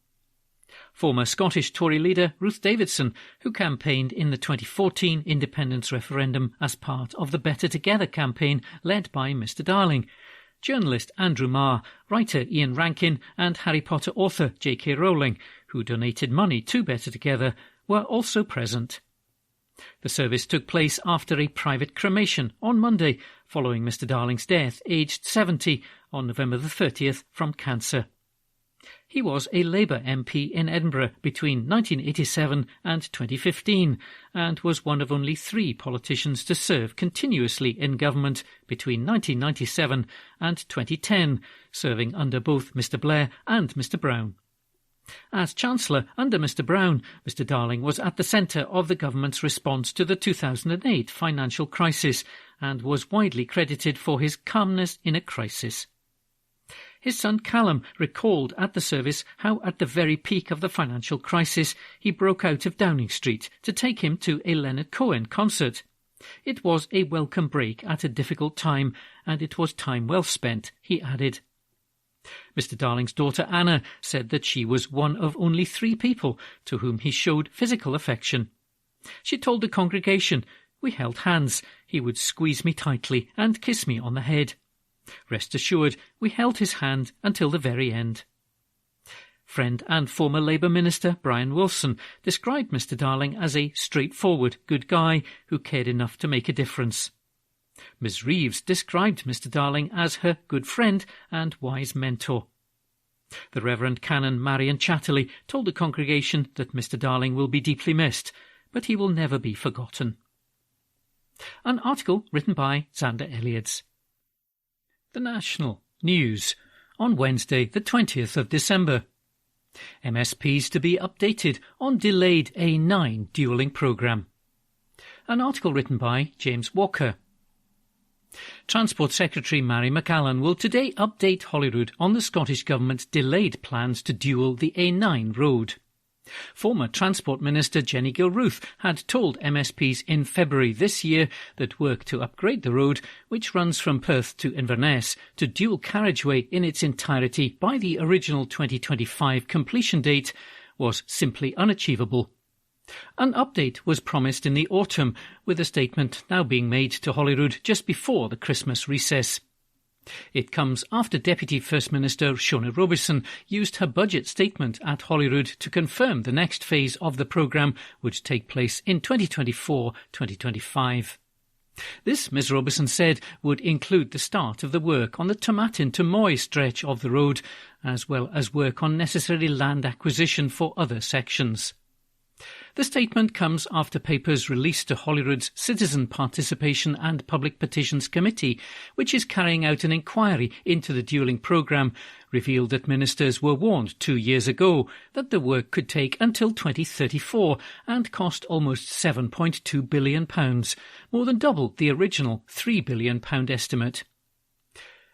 Former Scottish Tory leader Ruth Davidson, who campaigned in the 2014 independence referendum as part of the Better Together campaign led by Mr Darling, journalist Andrew Marr, writer Ian Rankin and Harry Potter author J.K. Rowling, who donated money to Better Together, were also present. The service took place after a private cremation on Monday, following Mr Darling's death, aged 70, on November the 30th from cancer. He was a Labour MP in Edinburgh between 1987 and 2015 and was one of only 3 politicians to serve continuously in government between 1997 and 2010, serving under both Mr Blair and Mr Brown. As Chancellor under Mr Brown, Mr Darling was at the centre of the government's response to the 2008 financial crisis and was widely credited for his calmness in a crisis. His son Callum recalled at the service how at the very peak of the financial crisis he broke out of Downing Street to take him to a Leonard Cohen concert. It was a welcome break at a difficult time, and it was time well spent, he added. Mr Darling's daughter Anna said that she was one of only 3 people to whom he showed physical affection. She told the congregation, "We held hands. He would squeeze me tightly and kiss me on the head. Rest assured, we held his hand until the very end." Friend and former Labour Minister Brian Wilson described Mr Darling as a straightforward, good guy who cared enough to make a difference. Ms Reeves described Mr Darling as her good friend and wise mentor. The Reverend Canon Marion Chatterley told the congregation that Mr Darling will be deeply missed, but he will never be forgotten. An article written by Xander Elliots. The National News on Wednesday the 20th of December. MSPs to be updated on delayed A9 dualling programme. An article written by James Walker. Transport Secretary Mary McAllan will today update Holyrood on the Scottish Government's delayed plans to dual the A9 road. Former Transport Minister Jenny Gilruth had told MSPs in February this year that work to upgrade the road, which runs from Perth to Inverness, to dual carriageway in its entirety by the original 2025 completion date, was simply unachievable. An update was promised in the autumn, with a statement now being made to Holyrood just before the Christmas recess. It comes after Deputy First Minister Shona Robertson used her budget statement at Holyrood to confirm the next phase of the programme would take place in 2024-2025. This, Ms Robertson said, would include the start of the work on the Tomatin to Moy stretch of the road, as well as work on necessary land acquisition for other sections. The statement comes after papers released to Holyrood's Citizen Participation and Public Petitions Committee, which is carrying out an inquiry into the dualling programme, revealed that ministers were warned 2 years ago that the work could take until 2034 and cost almost £7.2 billion, more than double the original £3 billion estimate.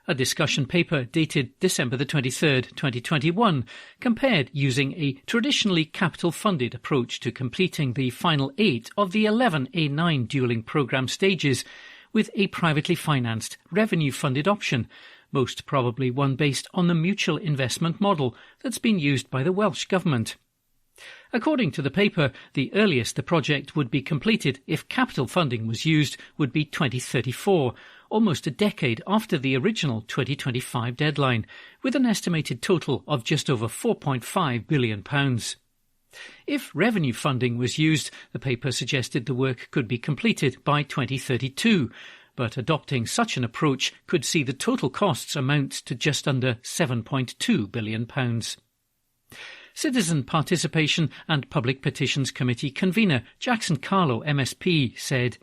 A discussion paper dated December the 23rd, 2021, compared using a traditionally capital-funded approach to completing the final 8 of the 11 A9 dualling programme stages with a privately financed, revenue-funded option, most probably one based on the mutual investment model that's been used by the Welsh Government. According to the paper, the earliest the project would be completed if capital funding was used would be 2034, almost a decade after the original 2025 deadline, with an estimated total of just over £4.5 billion. If revenue funding was used, the paper suggested the work could be completed by 2032, but adopting such an approach could see the total costs amount to just under £7.2 billion. Citizen Participation and Public Petitions Committee convener Jackson Carlow MSP said,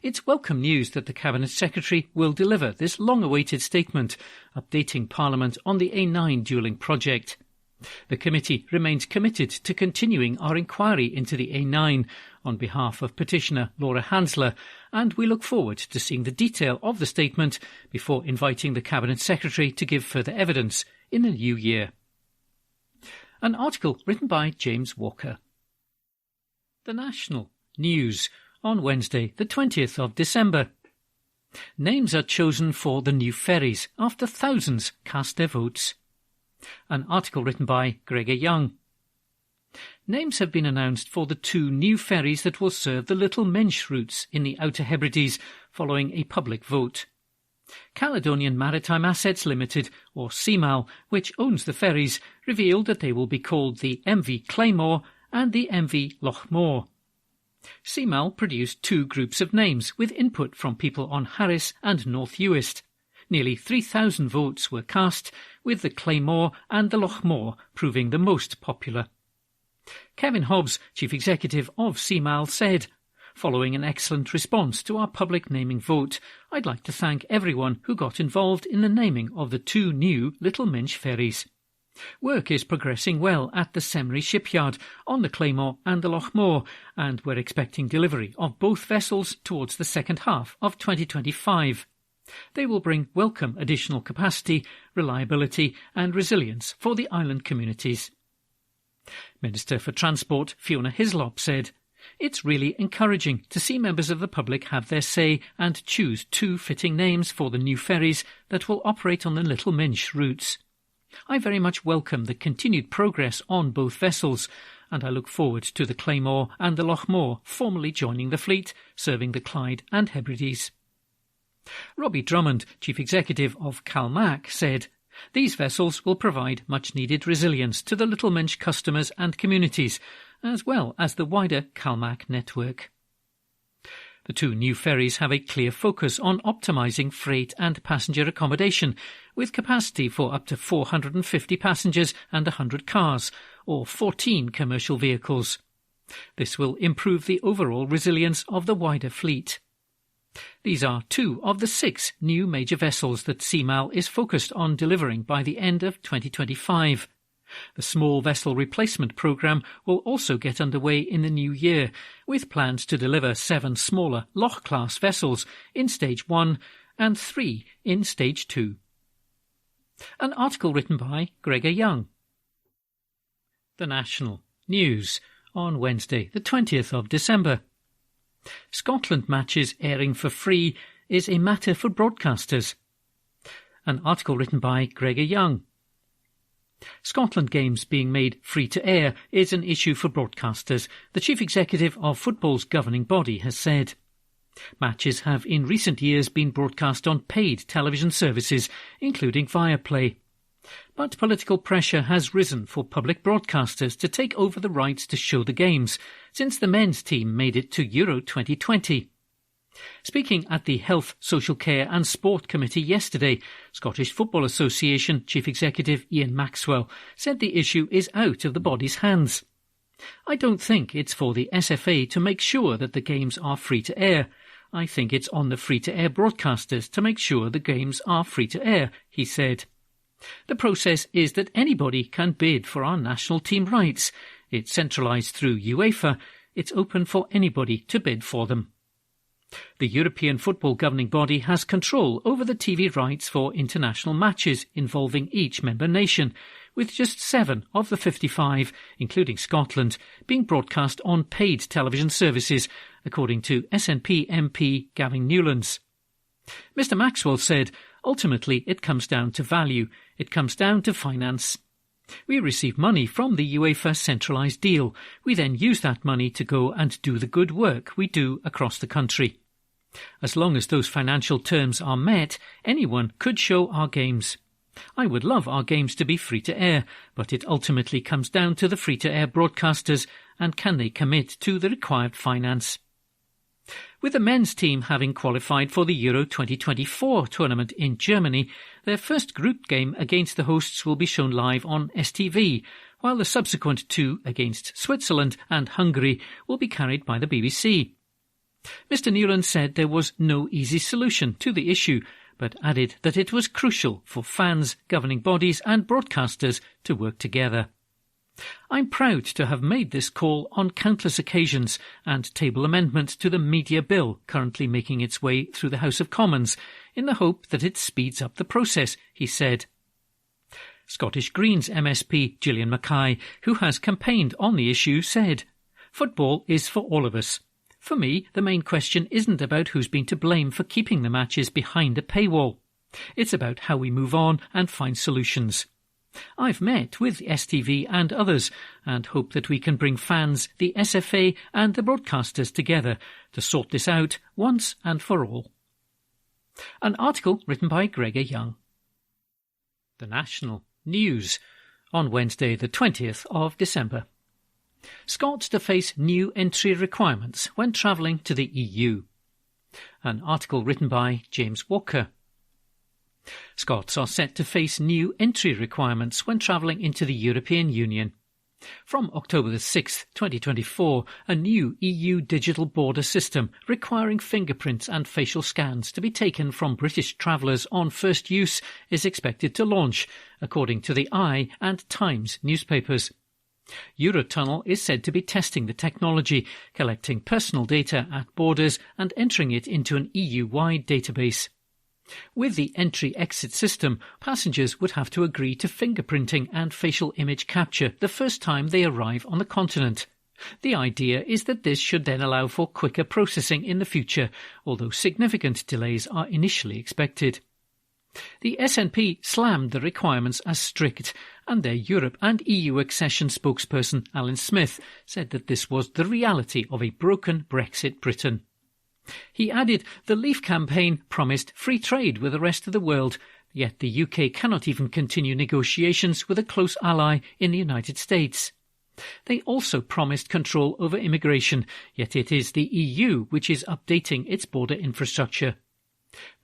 "It's welcome news that the Cabinet Secretary will deliver this long-awaited statement, updating Parliament on the A9 dualling project. The committee remains committed to continuing our inquiry into the A9 on behalf of petitioner Laura Hansler, and we look forward to seeing the detail of the statement before inviting the Cabinet Secretary to give further evidence in the new year." An article written by James Walker. The National News on Wednesday the 20th of December. Names are chosen for the new ferries after thousands cast their votes. An article written by Gregor Young. Names have been announced for the 2 new ferries that will serve the Little Mensch routes in the Outer Hebrides following a public vote. Caledonian Maritime Assets Limited, or CMAL, which owns the ferries, revealed that they will be called the MV Claymore and the MV Lochmore. CMAL produced 2 groups of names with input from people on Harris and North Uist. Nearly 3,000 votes were cast, with the Claymore and the Lochmore proving the most popular. Kevin Hobbs, chief executive of CMAL, said, "Following an excellent response to our public naming vote, I'd like to thank everyone who got involved in the naming of the 2 new Little Mensch ferries. Work is progressing well at the Semri shipyard on the Claymore and the Lochmore, and we're expecting delivery of both vessels towards the second half of 2025. They will bring welcome additional capacity, reliability and resilience for the island communities." Minister for Transport Fiona Hislop said, "It's really encouraging to see members of the public have their say and choose 2 fitting names for the new ferries that will operate on the Little Mensch routes. I very much welcome the continued progress on both vessels, and I look forward to the Claymore and the Lochmore formally joining the fleet, serving the Clyde and Hebrides." Robbie Drummond, chief executive of CalMac, said, "These vessels will provide much-needed resilience to the Little Mensch customers and communities, as well as the wider CalMac network." The 2 new ferries have a clear focus on optimising freight and passenger accommodation, with capacity for up to 450 passengers and 100 cars, or 14 commercial vehicles. This will improve the overall resilience of the wider fleet. These are 2 of the 6 new major vessels that CMAL is focused on delivering by the end of 2025. The small vessel replacement programme will also get underway in the new year, with plans to deliver 7 smaller Loch-class vessels in Stage 1 and 3 in Stage 2. An article written by Gregor Young. The National News on Wednesday, the 20th of December. Scotland matches airing for free is a matter for broadcasters. An article written by Gregor Young. Scotland games being made free to air is an issue for broadcasters, the chief executive of football's governing body has said. Matches have in recent years been broadcast on paid television services, including Viaplay. But political pressure has risen for public broadcasters to take over the rights to show the games, since the men's team made it to Euro 2020. Speaking at the Health, Social Care and Sport Committee yesterday, Scottish Football Association Chief Executive Ian Maxwell said the issue is out of the body's hands. "I don't think it's for the SFA to make sure that the games are free to air. I think it's on the free-to-air broadcasters to make sure the games are free to air," he said. "The process is that anybody can bid for our national team rights. It's centralised through UEFA. It's open for anybody to bid for them." The European football governing body has control over the TV rights for international matches involving each member nation, with just 7 of the 55, including Scotland, being broadcast on paid television services, according to SNP MP Gavin Newlands. Mr Maxwell said, "Ultimately it comes down to value. It comes down to finance. We receive money from the UEFA centralised deal. We then use that money to go and do the good work we do across the country. As long as those financial terms are met, anyone could show our games. I would love our games to be free to air, but it ultimately comes down to the free to air broadcasters and can they commit to the required finance." With the men's team having qualified for the Euro 2024 tournament in Germany, their first group game against the hosts will be shown live on STV, while the subsequent 2 against Switzerland and Hungary will be carried by the BBC. Mr Newland said there was no easy solution to the issue, but added that it was crucial for fans, governing bodies and broadcasters to work together. "I'm proud to have made this call on countless occasions and table amendment to the media bill currently making its way through the House of Commons in the hope that it speeds up the process," he said. Scottish Greens MSP Gillian Mackay, who has campaigned on the issue, said, "Football is for all of us. For me, the main question isn't about who's been to blame for keeping the matches behind a paywall. It's about how we move on and find solutions. I've met with STV and others and hope that we can bring fans, the SFA and the broadcasters together to sort this out once and for all. An article written by Gregor Young. The National News on Wednesday the 20th of December. Scots to face new entry requirements when travelling to the EU. An article written by James Walker. Scots are set to face new entry requirements when travelling into the European Union. From October the 6th, 2024, a new EU digital border system requiring fingerprints and facial scans to be taken from British travellers on first use is expected to launch, according to the I and Times newspapers. Eurotunnel is said to be testing the technology, collecting personal data at borders and entering it into an EU-wide database. With the entry-exit system, passengers would have to agree to fingerprinting and facial image capture the first time they arrive on the continent. The idea is that this should then allow for quicker processing in the future, although significant delays are initially expected. The SNP slammed the requirements as strict, and their Europe and EU accession spokesperson Alan Smith said that this was the reality of a broken Brexit Britain. He added the Leave campaign promised free trade with the rest of the world, yet the UK cannot even continue negotiations with a close ally in the United States. They also promised control over immigration, yet it is the EU which is updating its border infrastructure.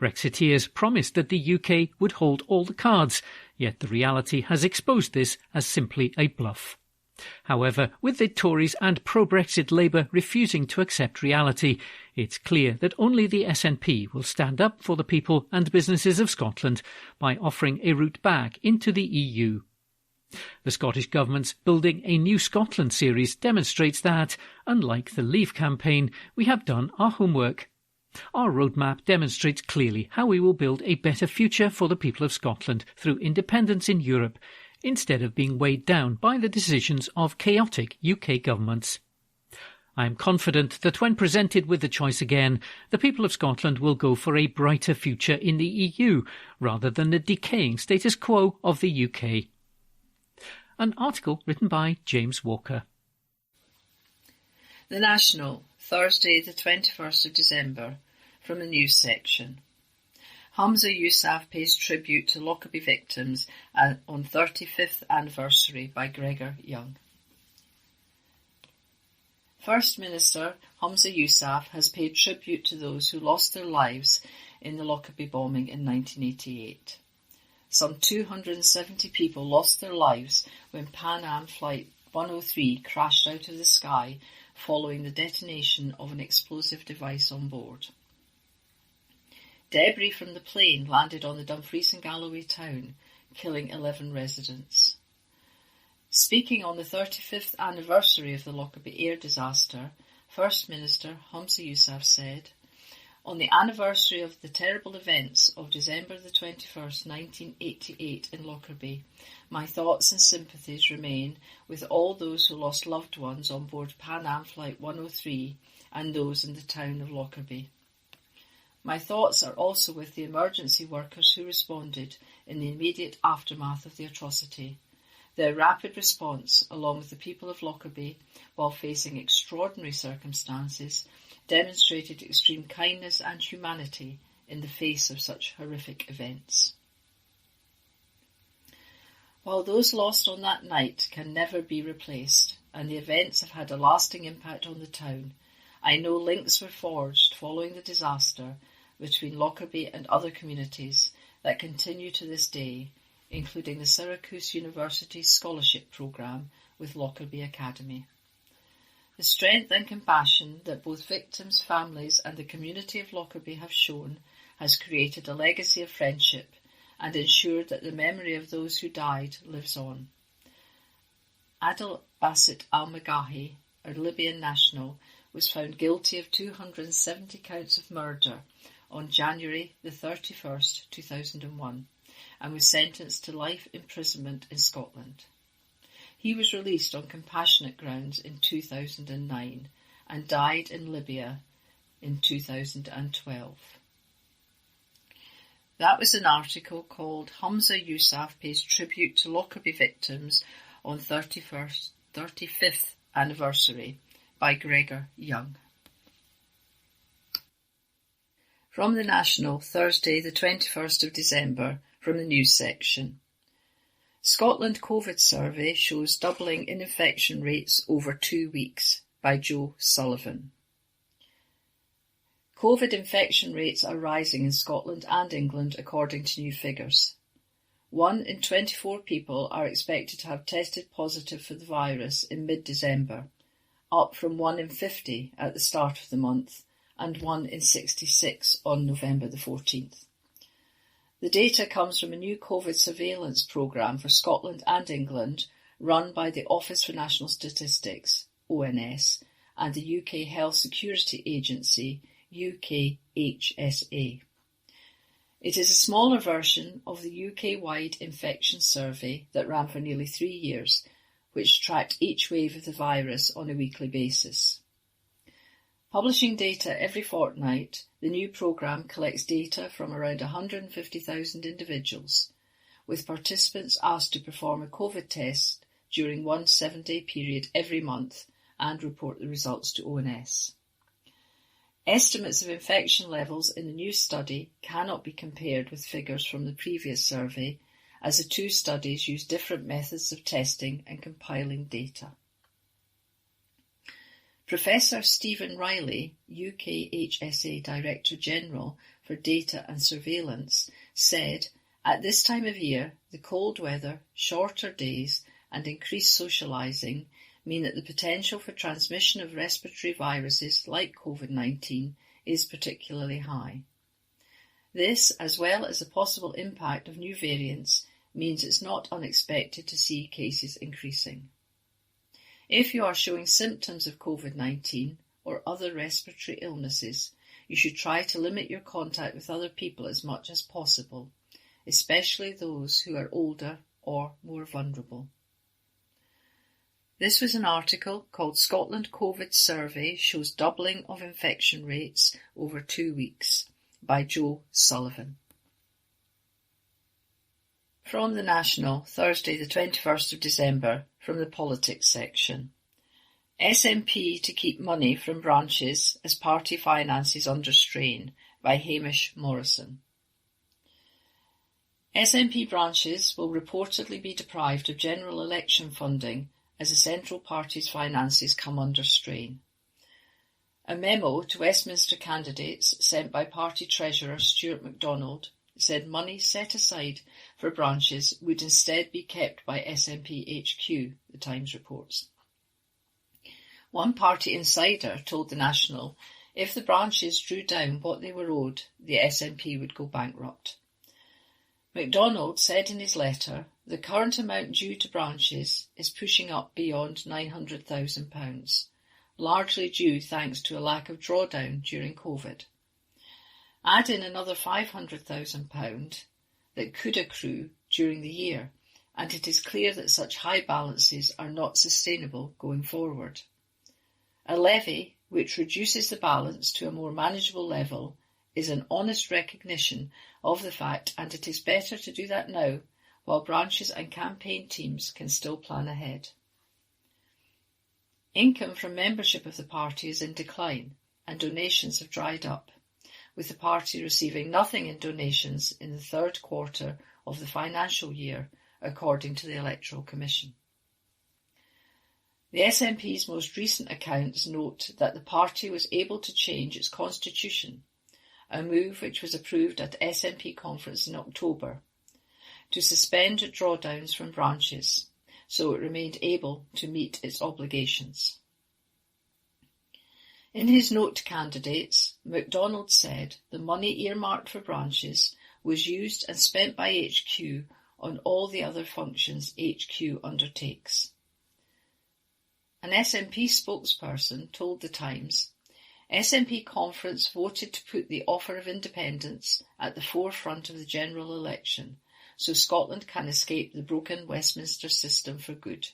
Brexiteers promised that the UK would hold all the cards, yet the reality has exposed this as simply a bluff. However, with the Tories and pro-Brexit Labour refusing to accept reality, it's clear that only the SNP will stand up for the people and businesses of Scotland by offering a route back into the EU. The Scottish Government's Building a New Scotland series demonstrates that, unlike the Leave campaign, we have done our homework. Our roadmap demonstrates clearly how we will build a better future for the people of Scotland through independence in Europe, instead of being weighed down by the decisions of chaotic UK governments. I am confident that when presented with the choice again, the people of Scotland will go for a brighter future in the EU rather than the decaying status quo of the UK. An article written by James Walker. The National, Thursday the 21st of December, from the news section. Hamza Yousaf pays tribute to Lockerbie victims on 35th anniversary by Gregor Young. First Minister Hamza Yousaf has paid tribute to those who lost their lives in the Lockerbie bombing in 1988. Some 270 people lost their lives when Pan Am Flight 103 crashed out of the sky following the detonation of an explosive device on board. Debris from the plane landed on the Dumfries and Galloway town, killing 11 residents. Speaking on the 35th anniversary of the Lockerbie air disaster, First Minister Hamza Yousaf said, "On the anniversary of the terrible events of December the 21st, 1988 in Lockerbie, my thoughts and sympathies remain with all those who lost loved ones on board Pan Am Flight 103 and those in the town of Lockerbie. My thoughts are also with the emergency workers who responded in the immediate aftermath of the atrocity. Their rapid response, along with the people of Lockerbie, while facing extraordinary circumstances, demonstrated extreme kindness and humanity in the face of such horrific events. While those lost on that night can never be replaced, and the events have had a lasting impact on the town, I know links were forged following the disaster between Lockerbie and other communities that continue to this day, including the Syracuse University Scholarship Programme with Lockerbie Academy. The strength and compassion that both victims, families and the community of Lockerbie have shown has created a legacy of friendship and ensured that the memory of those who died lives on. Adel Basit al-Magahi, a Libyan national, was found guilty of 270 counts of murder on January the 31st, 2001, and was sentenced to life imprisonment in Scotland. He was released on compassionate grounds in 2009 and died in Libya in 2012. That was an article called Humza Yousaf Pays Tribute to Lockerbie Victims on 35th Anniversary by Gregor Young. From the National, Thursday the 21st of December, from the news section. Scotland COVID survey shows doubling in infection rates over 2 weeks by Joe Sullivan. COVID infection rates are rising in Scotland and England according to new figures. 1 in 24 people are expected to have tested positive for the virus in mid-December, up from 1 in 50 at the start of the month and 1 in 66 on November the 14th. The data comes from a new COVID surveillance programme for Scotland and England run by the Office for National Statistics, ONS, and the UK Health Security Agency, UKHSA. It is a smaller version of the UK-wide infection survey that ran for nearly 3 years, which tracked each wave of the virus on a weekly basis. Publishing data every fortnight, the new programme collects data from around 150,000 individuals, with participants asked to perform a COVID test during one 7-day period every month and report the results to ONS. Estimates of infection levels in the new study cannot be compared with figures from the previous survey, as the two studies use different methods of testing and compiling data. Professor Stephen Riley, UKHSA Director General for Data and Surveillance, said, "At this time of year, the cold weather, shorter days and increased socialising mean that the potential for transmission of respiratory viruses like COVID-19 is particularly high. This, as well as the possible impact of new variants, means it's not unexpected to see cases increasing. If you are showing symptoms of COVID-19 or other respiratory illnesses, you should try to limit your contact with other people as much as possible, especially those who are older or more vulnerable." This was an article called Scotland COVID Survey Shows Doubling of Infection Rates Over 2 Weeks by Joe Sullivan. From the National, Thursday the 21st of December, from the Politics section. SNP to keep money from branches as party finances under strain by Hamish Morrison. SNP branches will reportedly be deprived of general election funding as the central party's finances come under strain. A memo to Westminster candidates sent by party treasurer Stuart MacDonald said money set aside for branches would instead be kept by SNP HQ, the Times reports. One party insider told the National if the branches drew down what they were owed, the SNP would go bankrupt. MacDonald said in his letter the current amount due to branches is pushing up beyond £900,000, largely due thanks to a lack of drawdown during COVID. Add in another £500,000 that could accrue during the year, and it is clear that such high balances are not sustainable going forward. A levy which reduces the balance to a more manageable level is an honest recognition of the fact, and it is better to do that now while branches and campaign teams can still plan ahead. Income from membership of the party is in decline and donations have dried up, with the party receiving nothing in donations in the third quarter of the financial year, according to the Electoral Commission. The SNP's most recent accounts note that the party was able to change its constitution, a move which was approved at the SNP conference in October, to suspend drawdowns from branches, so it remained able to meet its obligations. In his note to candidates, MacDonald said the money earmarked for branches was used and spent by HQ on all the other functions HQ undertakes. An SNP spokesperson told The Times, SNP conference voted to put the offer of independence at the forefront of the general election, so Scotland can escape the broken Westminster system for good.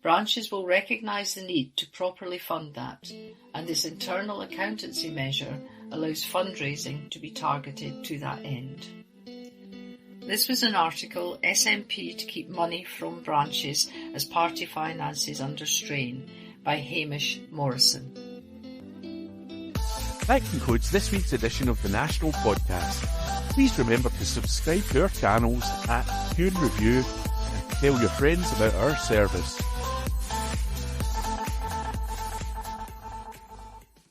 Branches will recognise the need to properly fund that, and this internal accountancy measure allows fundraising to be targeted to that end. This was an article, SNP to Keep Money from Branches as Party Finances Under Strain, by Hamish Morrison. That concludes this week's edition of the National Podcast. Please remember to subscribe to our channels at Q and Review and tell your friends about our service.